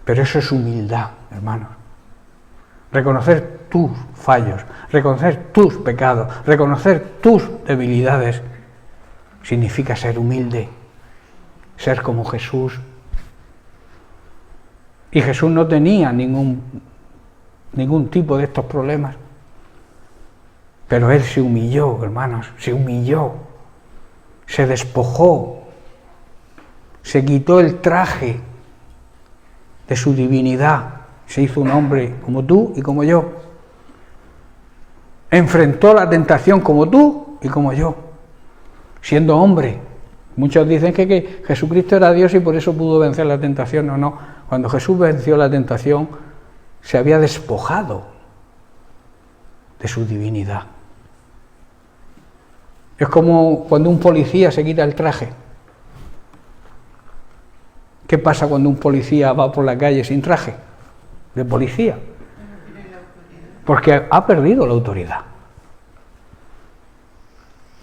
Pero eso es humildad, hermanos. Reconocer tus fallos, reconocer tus pecados, reconocer tus debilidades, significa ser humilde, ser como Jesús. Y Jesús no tenía ningún tipo de estos problemas. Pero Él se humilló, hermanos, se humilló, se despojó, se quitó el traje de su divinidad, se hizo un hombre como tú y como yo. Enfrentó la tentación como tú y como yo, siendo hombre. Muchos dicen que Jesucristo era Dios y por eso pudo vencer la tentación. No, no. Cuando Jesús venció la tentación, se había despojado de su divinidad. Es como cuando un policía se quita el traje. ¿Qué pasa cuando un policía va por la calle sin traje de policía? Porque ha perdido la autoridad.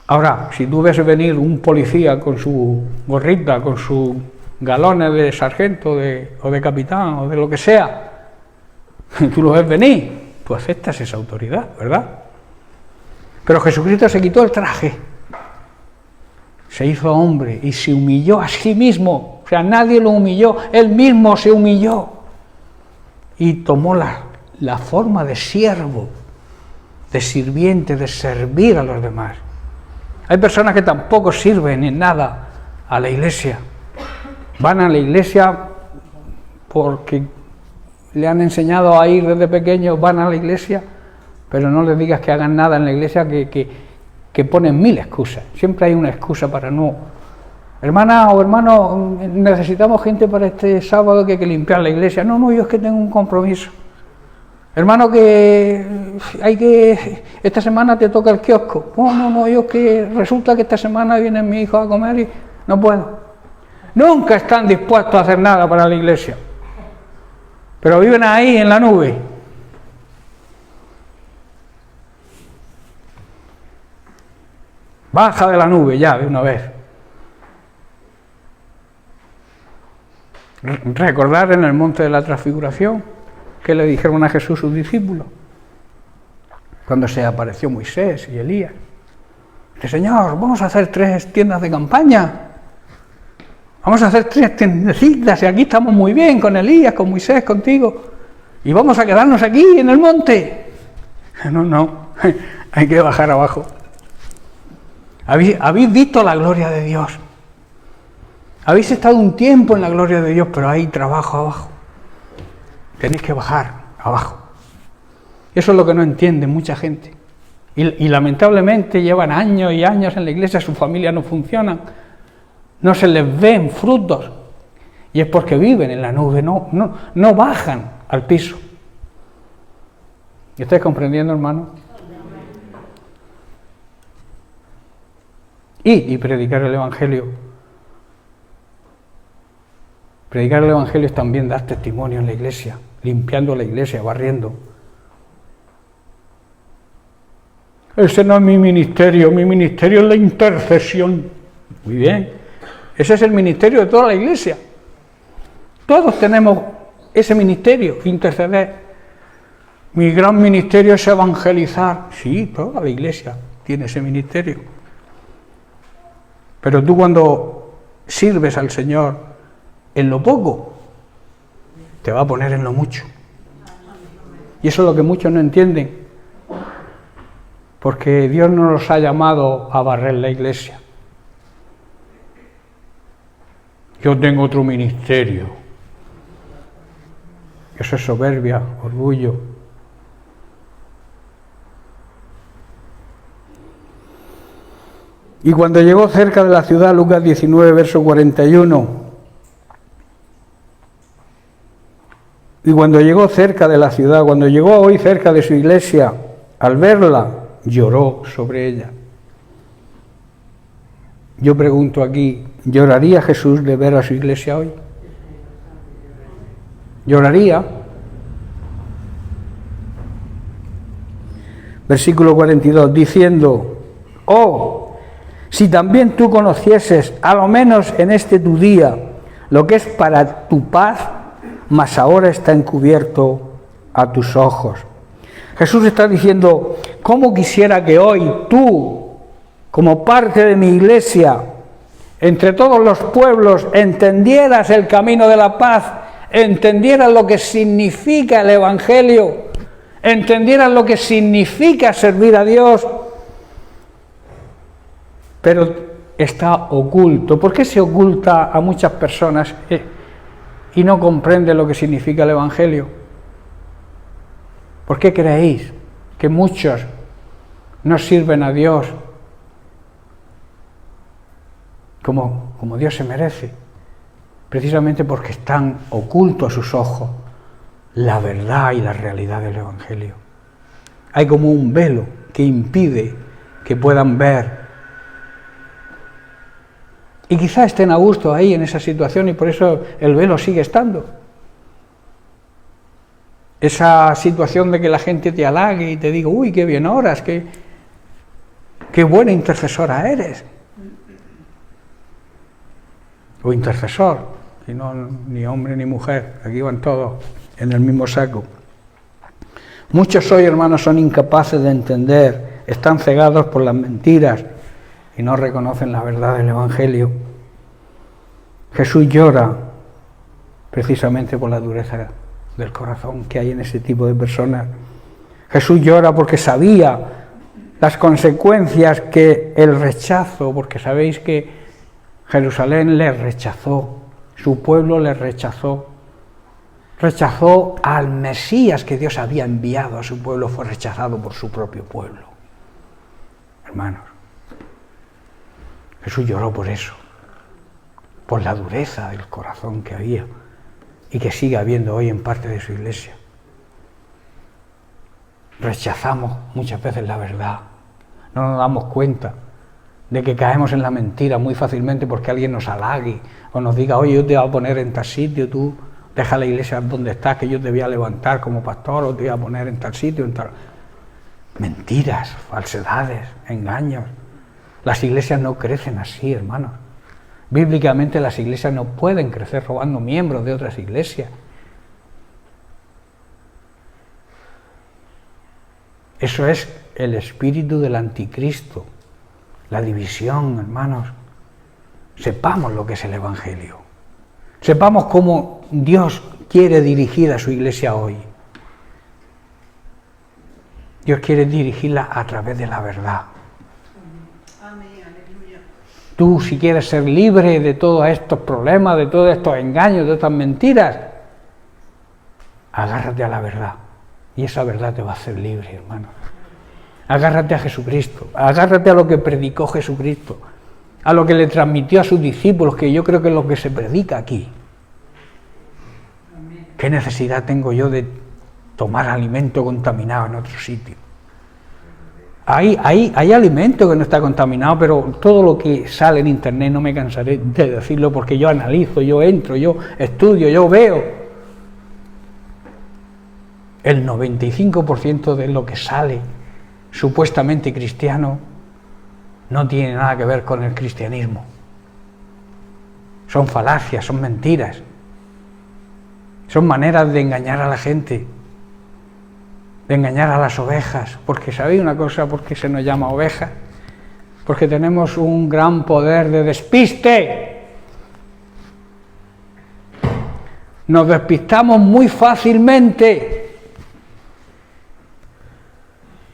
Ahora, si tú ves venir un policía con su gorrita, con sus galones de sargento o de capitán o de lo que sea, tú lo ves venir, tú aceptas esa autoridad, ¿verdad? Pero Jesucristo se quitó el traje, se hizo hombre y se humilló a sí mismo. O sea, nadie lo humilló, Él mismo se humilló y tomó la forma de siervo, de sirviente, de servir a los demás. Hay personas que tampoco sirven en nada a la iglesia. Van a la iglesia porque le han enseñado a ir desde pequeños, van a la iglesia, pero no les digas que hagan nada en la iglesia, que ponen mil excusas. Siempre hay una excusa para no. Hermana o hermano, necesitamos gente para este sábado que hay que limpiar la iglesia. No, yo es que tengo un compromiso. Hermano, que esta semana te toca el kiosco. No, yo es que resulta que esta semana vienen mis hijos a comer y no puedo. Nunca están dispuestos a hacer nada para la iglesia, pero viven ahí en la nube. Baja de la nube ya de una vez. Recordar en el monte de la transfiguración que le dijeron a Jesús sus discípulos cuando se apareció Moisés y Elías. Dice: Señor, vamos a hacer 3 tiendas de campaña, vamos a hacer 3 tiendecitas y aquí estamos muy bien con Elías, con Moisés, contigo, y vamos a quedarnos aquí en el monte. No, hay que bajar abajo. Habéis visto la gloria de Dios, habéis estado un tiempo en la gloria de Dios, pero hay trabajo abajo. Tenéis que bajar abajo. Eso es lo que no entiende mucha gente. Y lamentablemente llevan años y años en la iglesia, sus familias no funcionan, no se les ven frutos. Y es porque viven en la nube, no bajan al piso. ¿Estáis comprendiendo, hermano? Y predicar el Evangelio. Predicar el Evangelio es también dar testimonio en la iglesia, limpiando la iglesia, barriendo. Ese no es mi ministerio es la intercesión. Muy bien, ese es el ministerio de toda la iglesia. Todos tenemos ese ministerio, interceder. Mi gran ministerio es evangelizar. Sí, toda la iglesia tiene ese ministerio. Pero tú cuando sirves al Señor en lo poco, te va a poner en lo mucho. Y eso es lo que muchos no entienden. Porque Dios no nos ha llamado a barrer la iglesia. Yo tengo otro ministerio. Eso es soberbia, orgullo. Y cuando llegó cerca de la ciudad, Lucas 19, verso 41, y cuando llegó cerca de la ciudad, cuando llegó hoy cerca de su iglesia, al verla, lloró sobre ella. Yo pregunto aquí, ¿lloraría Jesús de ver a su iglesia hoy? ¿Lloraría? Versículo 42, diciendo: oh, si también tú conocieses, a lo menos en este tu día, lo que es para tu paz, mas ahora está encubierto a tus ojos. Jesús está diciendo: ¿cómo quisiera que hoy tú, como parte de mi iglesia, entre todos los pueblos, entendieras el camino de la paz, entendieras lo que significa el Evangelio, entendieras lo que significa servir a Dios, pero está oculto. ¿Por qué se oculta a muchas personas y no comprende lo que significa el Evangelio? ¿Por qué creéis que muchos no sirven a Dios como Dios se merece? Precisamente porque están ocultos a sus ojos la verdad y la realidad del Evangelio. Hay como un velo que impide que puedan ver. Y quizá estén a gusto ahí en esa situación y por eso el velo sigue estando. Esa situación de que la gente te halague y te diga, uy, qué bien oras, qué buena intercesora eres. O intercesor, y no ni hombre ni mujer, aquí van todos en el mismo saco. Muchos hoy, hermanos, son incapaces de entender, están cegados por las mentiras y no reconocen la verdad del Evangelio. Jesús llora precisamente por la dureza del corazón que hay en ese tipo de personas. Jesús llora porque sabía las consecuencias que el rechazo, porque sabéis que Jerusalén le rechazó, su pueblo le rechazó al Mesías que Dios había enviado a su pueblo, fue rechazado por su propio pueblo. Hermanos, Jesús lloró por eso, por la dureza del corazón que había y que sigue habiendo hoy en parte de su iglesia. Rechazamos muchas veces la verdad, no nos damos cuenta de que caemos en la mentira muy fácilmente porque alguien nos halague o nos diga, oye, yo te voy a poner en tal sitio, tú deja la iglesia donde estás, que yo te voy a levantar como pastor, o te voy a poner en tal sitio, en tal... Mentiras, falsedades, engaños. Las iglesias no crecen así, hermanos. Bíblicamente las iglesias no pueden crecer robando miembros de otras iglesias. Eso es el espíritu del anticristo, la división, hermanos. Sepamos lo que es el Evangelio. Sepamos cómo Dios quiere dirigir a su iglesia hoy. Dios quiere dirigirla a través de la verdad. Tú, si quieres ser libre de todos estos problemas, de todos estos engaños, de estas mentiras, agárrate a la verdad. Y esa verdad te va a hacer libre, hermano. Agárrate a Jesucristo, agárrate a lo que predicó Jesucristo, a lo que le transmitió a sus discípulos, que yo creo que es lo que se predica aquí. ¿Qué necesidad tengo yo de tomar alimento contaminado en otro sitio? Hay alimento que no está contaminado, pero todo lo que sale en internet, no me cansaré de decirlo porque yo analizo, yo entro, yo estudio, yo veo. El 95% de lo que sale supuestamente cristiano no tiene nada que ver con el cristianismo. Son falacias, son mentiras. Son maneras de engañar a la gente, de engañar a las ovejas, porque ¿sabéis una cosa? ¿Por qué se nos llama ovejas? Porque tenemos un gran poder de despiste. Nos despistamos muy fácilmente.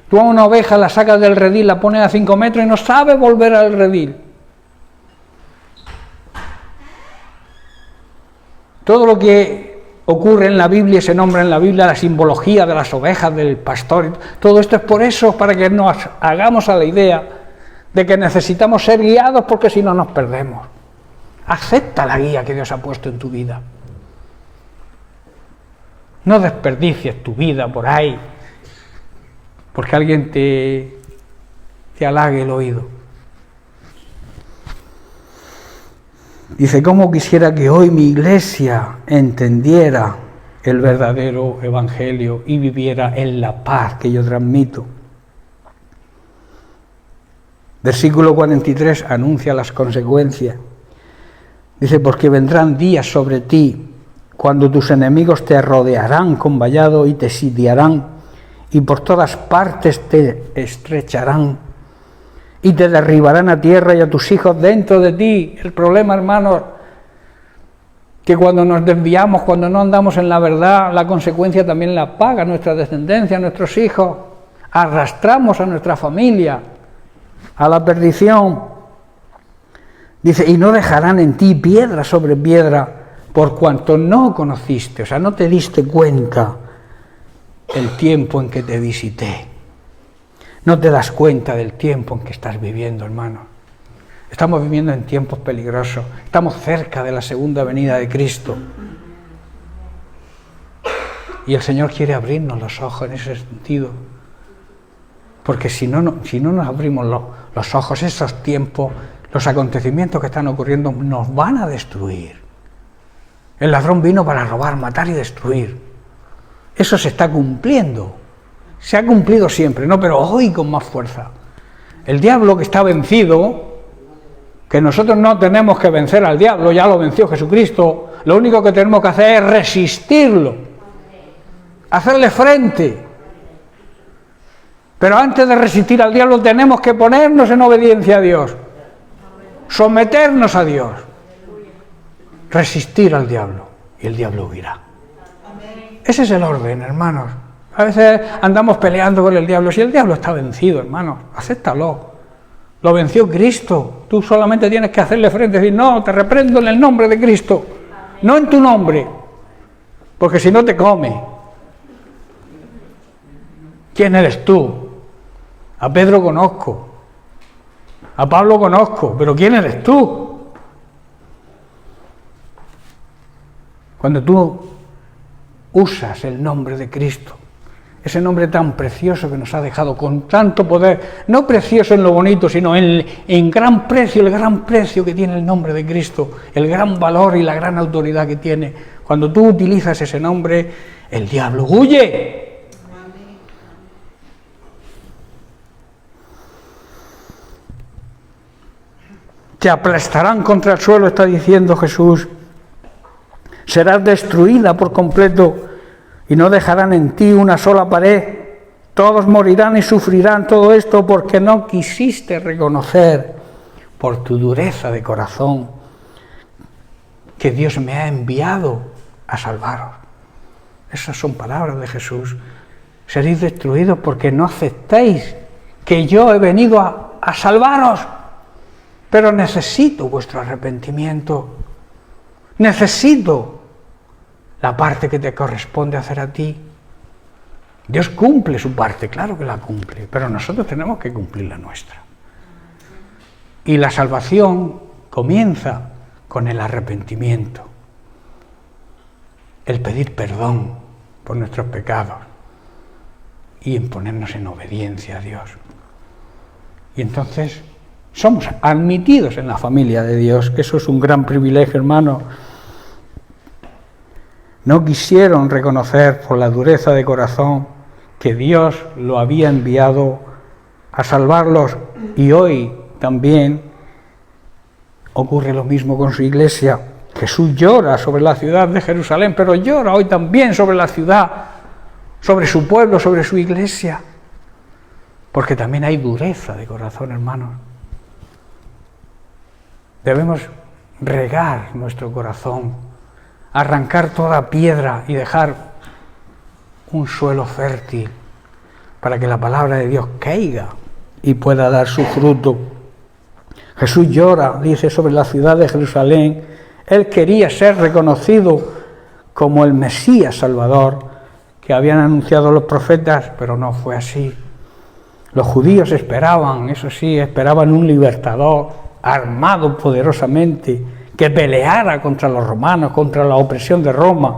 Tú a una oveja la sacas del redil, la pones a 5 metros y no sabe volver al redil. Todo lo que ocurre en la Biblia, se nombra en la Biblia la simbología de las ovejas, del pastor. Todo esto es por eso, para que nos hagamos a la idea de que necesitamos ser guiados porque si no nos perdemos. Acepta la guía que Dios ha puesto en tu vida. No desperdicies tu vida por ahí porque alguien te halague el oído. Dice, ¿cómo quisiera que hoy mi iglesia entendiera el verdadero evangelio y viviera en la paz que yo transmito? Versículo 43 anuncia las consecuencias. Dice, porque vendrán días sobre ti cuando tus enemigos te rodearán con vallado y te sitiarán y por todas partes te estrecharán y te derribarán a tierra y a tus hijos dentro de ti. El problema, hermanos, que cuando nos desviamos, cuando no andamos en la verdad, la consecuencia también la paga nuestra descendencia, nuestros hijos. Arrastramos a nuestra familia a la perdición. Dice, y no dejarán en ti piedra sobre piedra, por cuanto no conociste, o sea, no te diste cuenta el tiempo en que te visité. No te das cuenta del tiempo en que estás viviendo, hermano. Estamos viviendo en tiempos peligrosos. Estamos cerca de la segunda venida de Cristo. Y el Señor quiere abrirnos los ojos en ese sentido. Porque si no nos abrimos los ojos, esos tiempos, los acontecimientos que están ocurriendo nos van a destruir. El ladrón vino para robar, matar y destruir. Eso se está cumpliendo. Se ha cumplido siempre, ¿no? Pero hoy con más fuerza. El diablo que está vencido, que nosotros no tenemos que vencer al diablo, ya lo venció Jesucristo, lo único que tenemos que hacer es resistirlo, hacerle frente. Pero antes de resistir al diablo tenemos que ponernos en obediencia a Dios, someternos a Dios, resistir al diablo y el diablo huirá. Ese es el orden, hermanos. A veces andamos peleando con el diablo. Si el diablo está vencido, hermanos, acéptalo. Lo venció Cristo. Tú solamente tienes que hacerle frente y decir, no, te reprendo en el nombre de Cristo, no en tu nombre, porque si no te come. ¿Quién eres tú? A Pedro conozco, a Pablo conozco, pero ¿quién eres tú? Cuando tú usas el nombre de Cristo, ese nombre tan precioso que nos ha dejado con tanto poder, no precioso en lo bonito, sino en gran precio, el gran precio que tiene el nombre de Cristo, el gran valor y la gran autoridad que tiene. Cuando tú utilizas ese nombre, el diablo huye. Te aplastarán contra el suelo, está diciendo Jesús. Serás destruida por completo y no dejarán en ti una sola pared. Todos morirán y sufrirán todo esto porque no quisiste reconocer por tu dureza de corazón que Dios me ha enviado a salvaros. Esas son palabras de Jesús. Seréis destruidos porque no aceptáis que yo he venido a salvaros. Pero necesito vuestro arrepentimiento. Necesito la parte que te corresponde hacer a ti. Dios cumple su parte, claro que la cumple, pero nosotros tenemos que cumplir la nuestra. Y la salvación comienza con el arrepentimiento, el pedir perdón por nuestros pecados y en ponernos en obediencia a Dios. Y entonces somos admitidos en la familia de Dios, que eso es un gran privilegio, hermano. No quisieron reconocer por la dureza de corazón que Dios lo había enviado a salvarlos, y hoy también ocurre lo mismo con su iglesia. Jesús llora sobre la ciudad de Jerusalén, pero llora hoy también sobre la ciudad, sobre su pueblo, sobre su iglesia, porque también hay dureza de corazón, hermanos. Debemos regar nuestro corazón, arrancar toda piedra y dejar un suelo fértil para que la palabra de Dios caiga y pueda dar su fruto. Jesús llora, dice, sobre la ciudad de Jerusalén. Él quería ser reconocido como el Mesías Salvador que habían anunciado los profetas, pero no fue así. Los judíos esperaban, eso sí, esperaban un libertador armado poderosamente, que peleara contra los romanos, contra la opresión de Roma.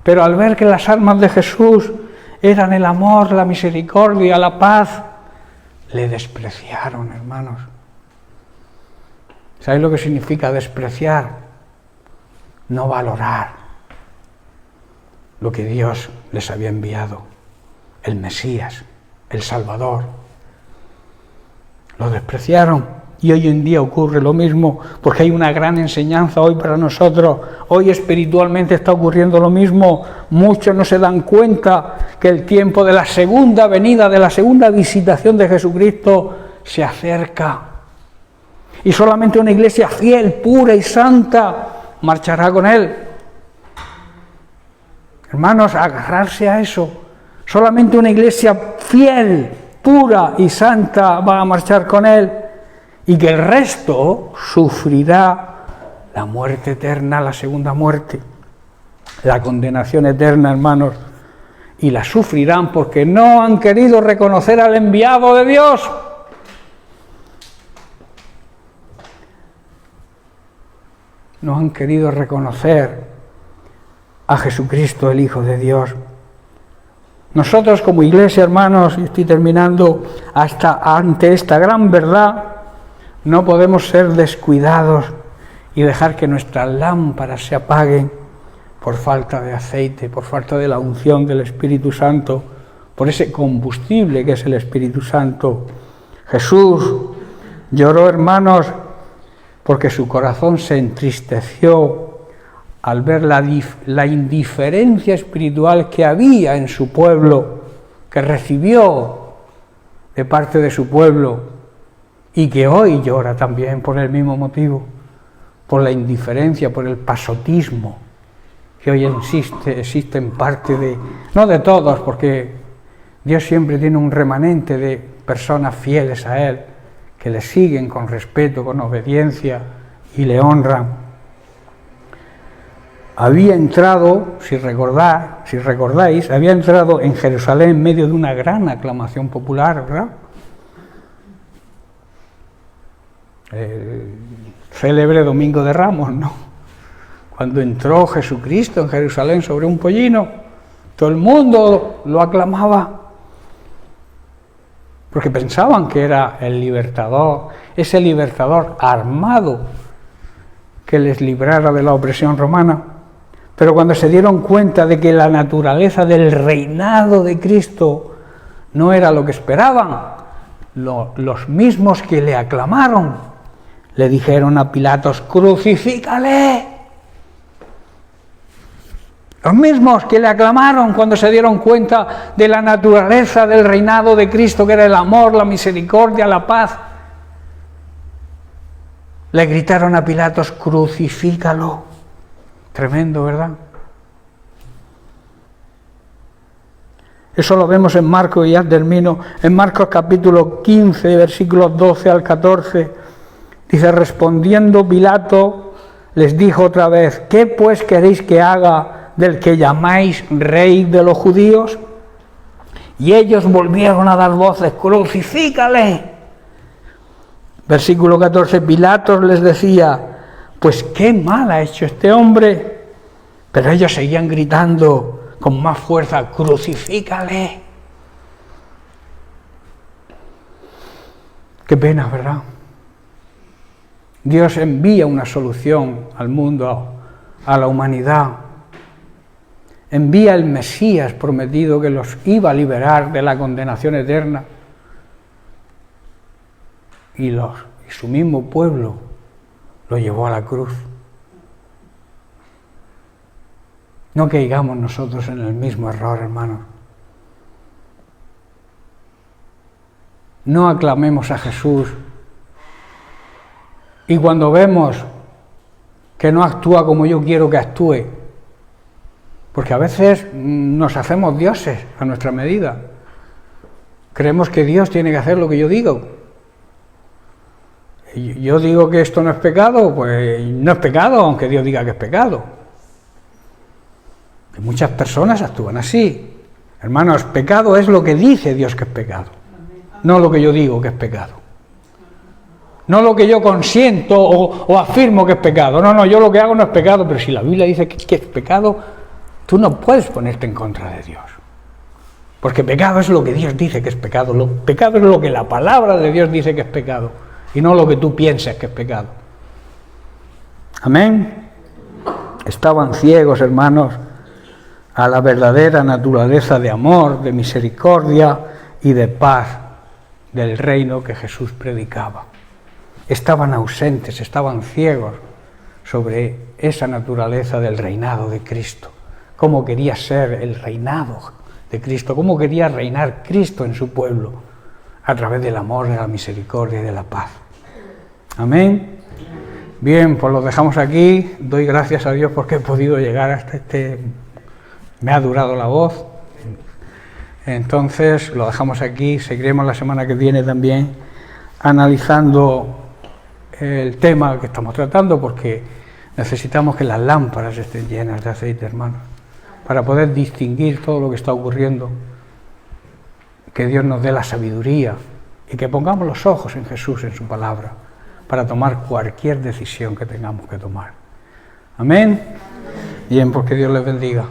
Pero al ver que las armas de Jesús eran el amor, la misericordia, la paz, le despreciaron, hermanos. ¿Sabéis lo que significa despreciar? No valorar lo que Dios les había enviado, el Mesías, el Salvador. Lo despreciaron. Y hoy en día ocurre lo mismo, porque hay una gran enseñanza hoy para nosotros. Hoy espiritualmente está ocurriendo lo mismo. Muchos no se dan cuenta que el tiempo de la segunda venida, de la segunda visitación de Jesucristo se acerca. Y solamente una iglesia fiel, pura y santa marchará con Él. Hermanos, agarrarse a eso. Solamente una iglesia fiel, pura y santa va a marchar con Él. y que el resto sufrirá la muerte eterna, la segunda muerte, la condenación eterna, hermanos, y la sufrirán porque no han querido reconocer al enviado de Dios. No han querido reconocer a Jesucristo, el Hijo de Dios. Nosotros como iglesia, hermanos, y estoy terminando, ante esta gran verdad, no podemos ser descuidados y dejar que nuestras lámparas se apaguen por falta de aceite, por falta de la unción del Espíritu Santo, por ese combustible que es el Espíritu Santo. Jesús lloró, hermanos, porque su corazón se entristeció al ver la indiferencia espiritual que había en su pueblo, que recibió de parte de su pueblo, y que hoy llora también por el mismo motivo, por la indiferencia, por el pasotismo que hoy existe en parte de, no de todos, porque Dios siempre tiene un remanente de personas fieles a Él, que le siguen con respeto, con obediencia y le honran. Había entrado, si recordáis, había entrado en Jerusalén en medio de una gran aclamación popular, ¿verdad? El célebre Domingo de Ramos, ¿no? Cuando entró Jesucristo en Jerusalén sobre un pollino, todo el mundo lo aclamaba, porque pensaban que era el libertador, ese libertador armado que les librara de la opresión romana. Pero cuando se dieron cuenta de que la naturaleza del reinado de Cristo no era lo que esperaban, los mismos que le aclamaron le dijeron a Pilatos: ¡crucifícale! Los mismos que le aclamaron cuando se dieron cuenta de la naturaleza del reinado de Cristo, que era el amor, la misericordia, la paz, le gritaron a Pilatos: ¡crucifícalo! Tremendo, ¿verdad? Eso lo vemos en Marcos, y ya termino, en Marcos capítulo 15, versículos 12 al 14, dice: respondiendo Pilato, les dijo otra vez: ¿qué pues queréis que haga del que llamáis rey de los judíos? Y ellos volvieron a dar voces: ¡crucifícale! Versículo 14, Pilatos les decía: pues qué mal ha hecho este hombre. Pero ellos seguían gritando con más fuerza: ¡crucifícale! Qué pena, ¿verdad? Dios envía una solución al mundo, a la humanidad. Envía el Mesías prometido que los iba a liberar de la condenación eterna. Y su mismo pueblo lo llevó a la cruz. No caigamos nosotros en el mismo error, hermanos. No aclamemos a Jesús y cuando vemos que no actúa como yo quiero que actúe, porque a veces nos hacemos dioses a nuestra medida. Creemos que Dios tiene que hacer lo que yo digo. Yo digo que esto no es pecado, pues no es pecado, aunque Dios diga que es pecado. Que muchas personas actúan así. Hermanos, pecado es lo que dice Dios que es pecado, no lo que yo digo que es pecado. No lo que yo consiento o afirmo que es pecado. No, yo lo que hago no es pecado, pero si la Biblia dice que es pecado, tú no puedes ponerte en contra de Dios. Porque pecado es lo que Dios dice que es pecado. Pecado es lo que la palabra de Dios dice que es pecado, y no lo que tú pienses que es pecado. Amén. Estaban ciegos, hermanos, a la verdadera naturaleza de amor, de misericordia y de paz del reino que Jesús predicaba. Estaban ausentes, estaban ciegos sobre esa naturaleza del reinado de Cristo. Cómo quería ser el reinado de Cristo, cómo quería reinar Cristo en su pueblo, a través del amor, de la misericordia y de la paz. Amén. Bien, pues lo dejamos aquí. Doy gracias a Dios porque he podido llegar hasta me ha durado la voz. Entonces lo dejamos aquí. Seguiremos la semana que viene también analizando el tema que estamos tratando, porque necesitamos que las lámparas estén llenas de aceite, hermanos, para poder distinguir todo lo que está ocurriendo. Que Dios nos dé la sabiduría y que pongamos los ojos en Jesús, en su palabra, para tomar cualquier decisión que tengamos que tomar. Amén. Bien, porque Dios les bendiga.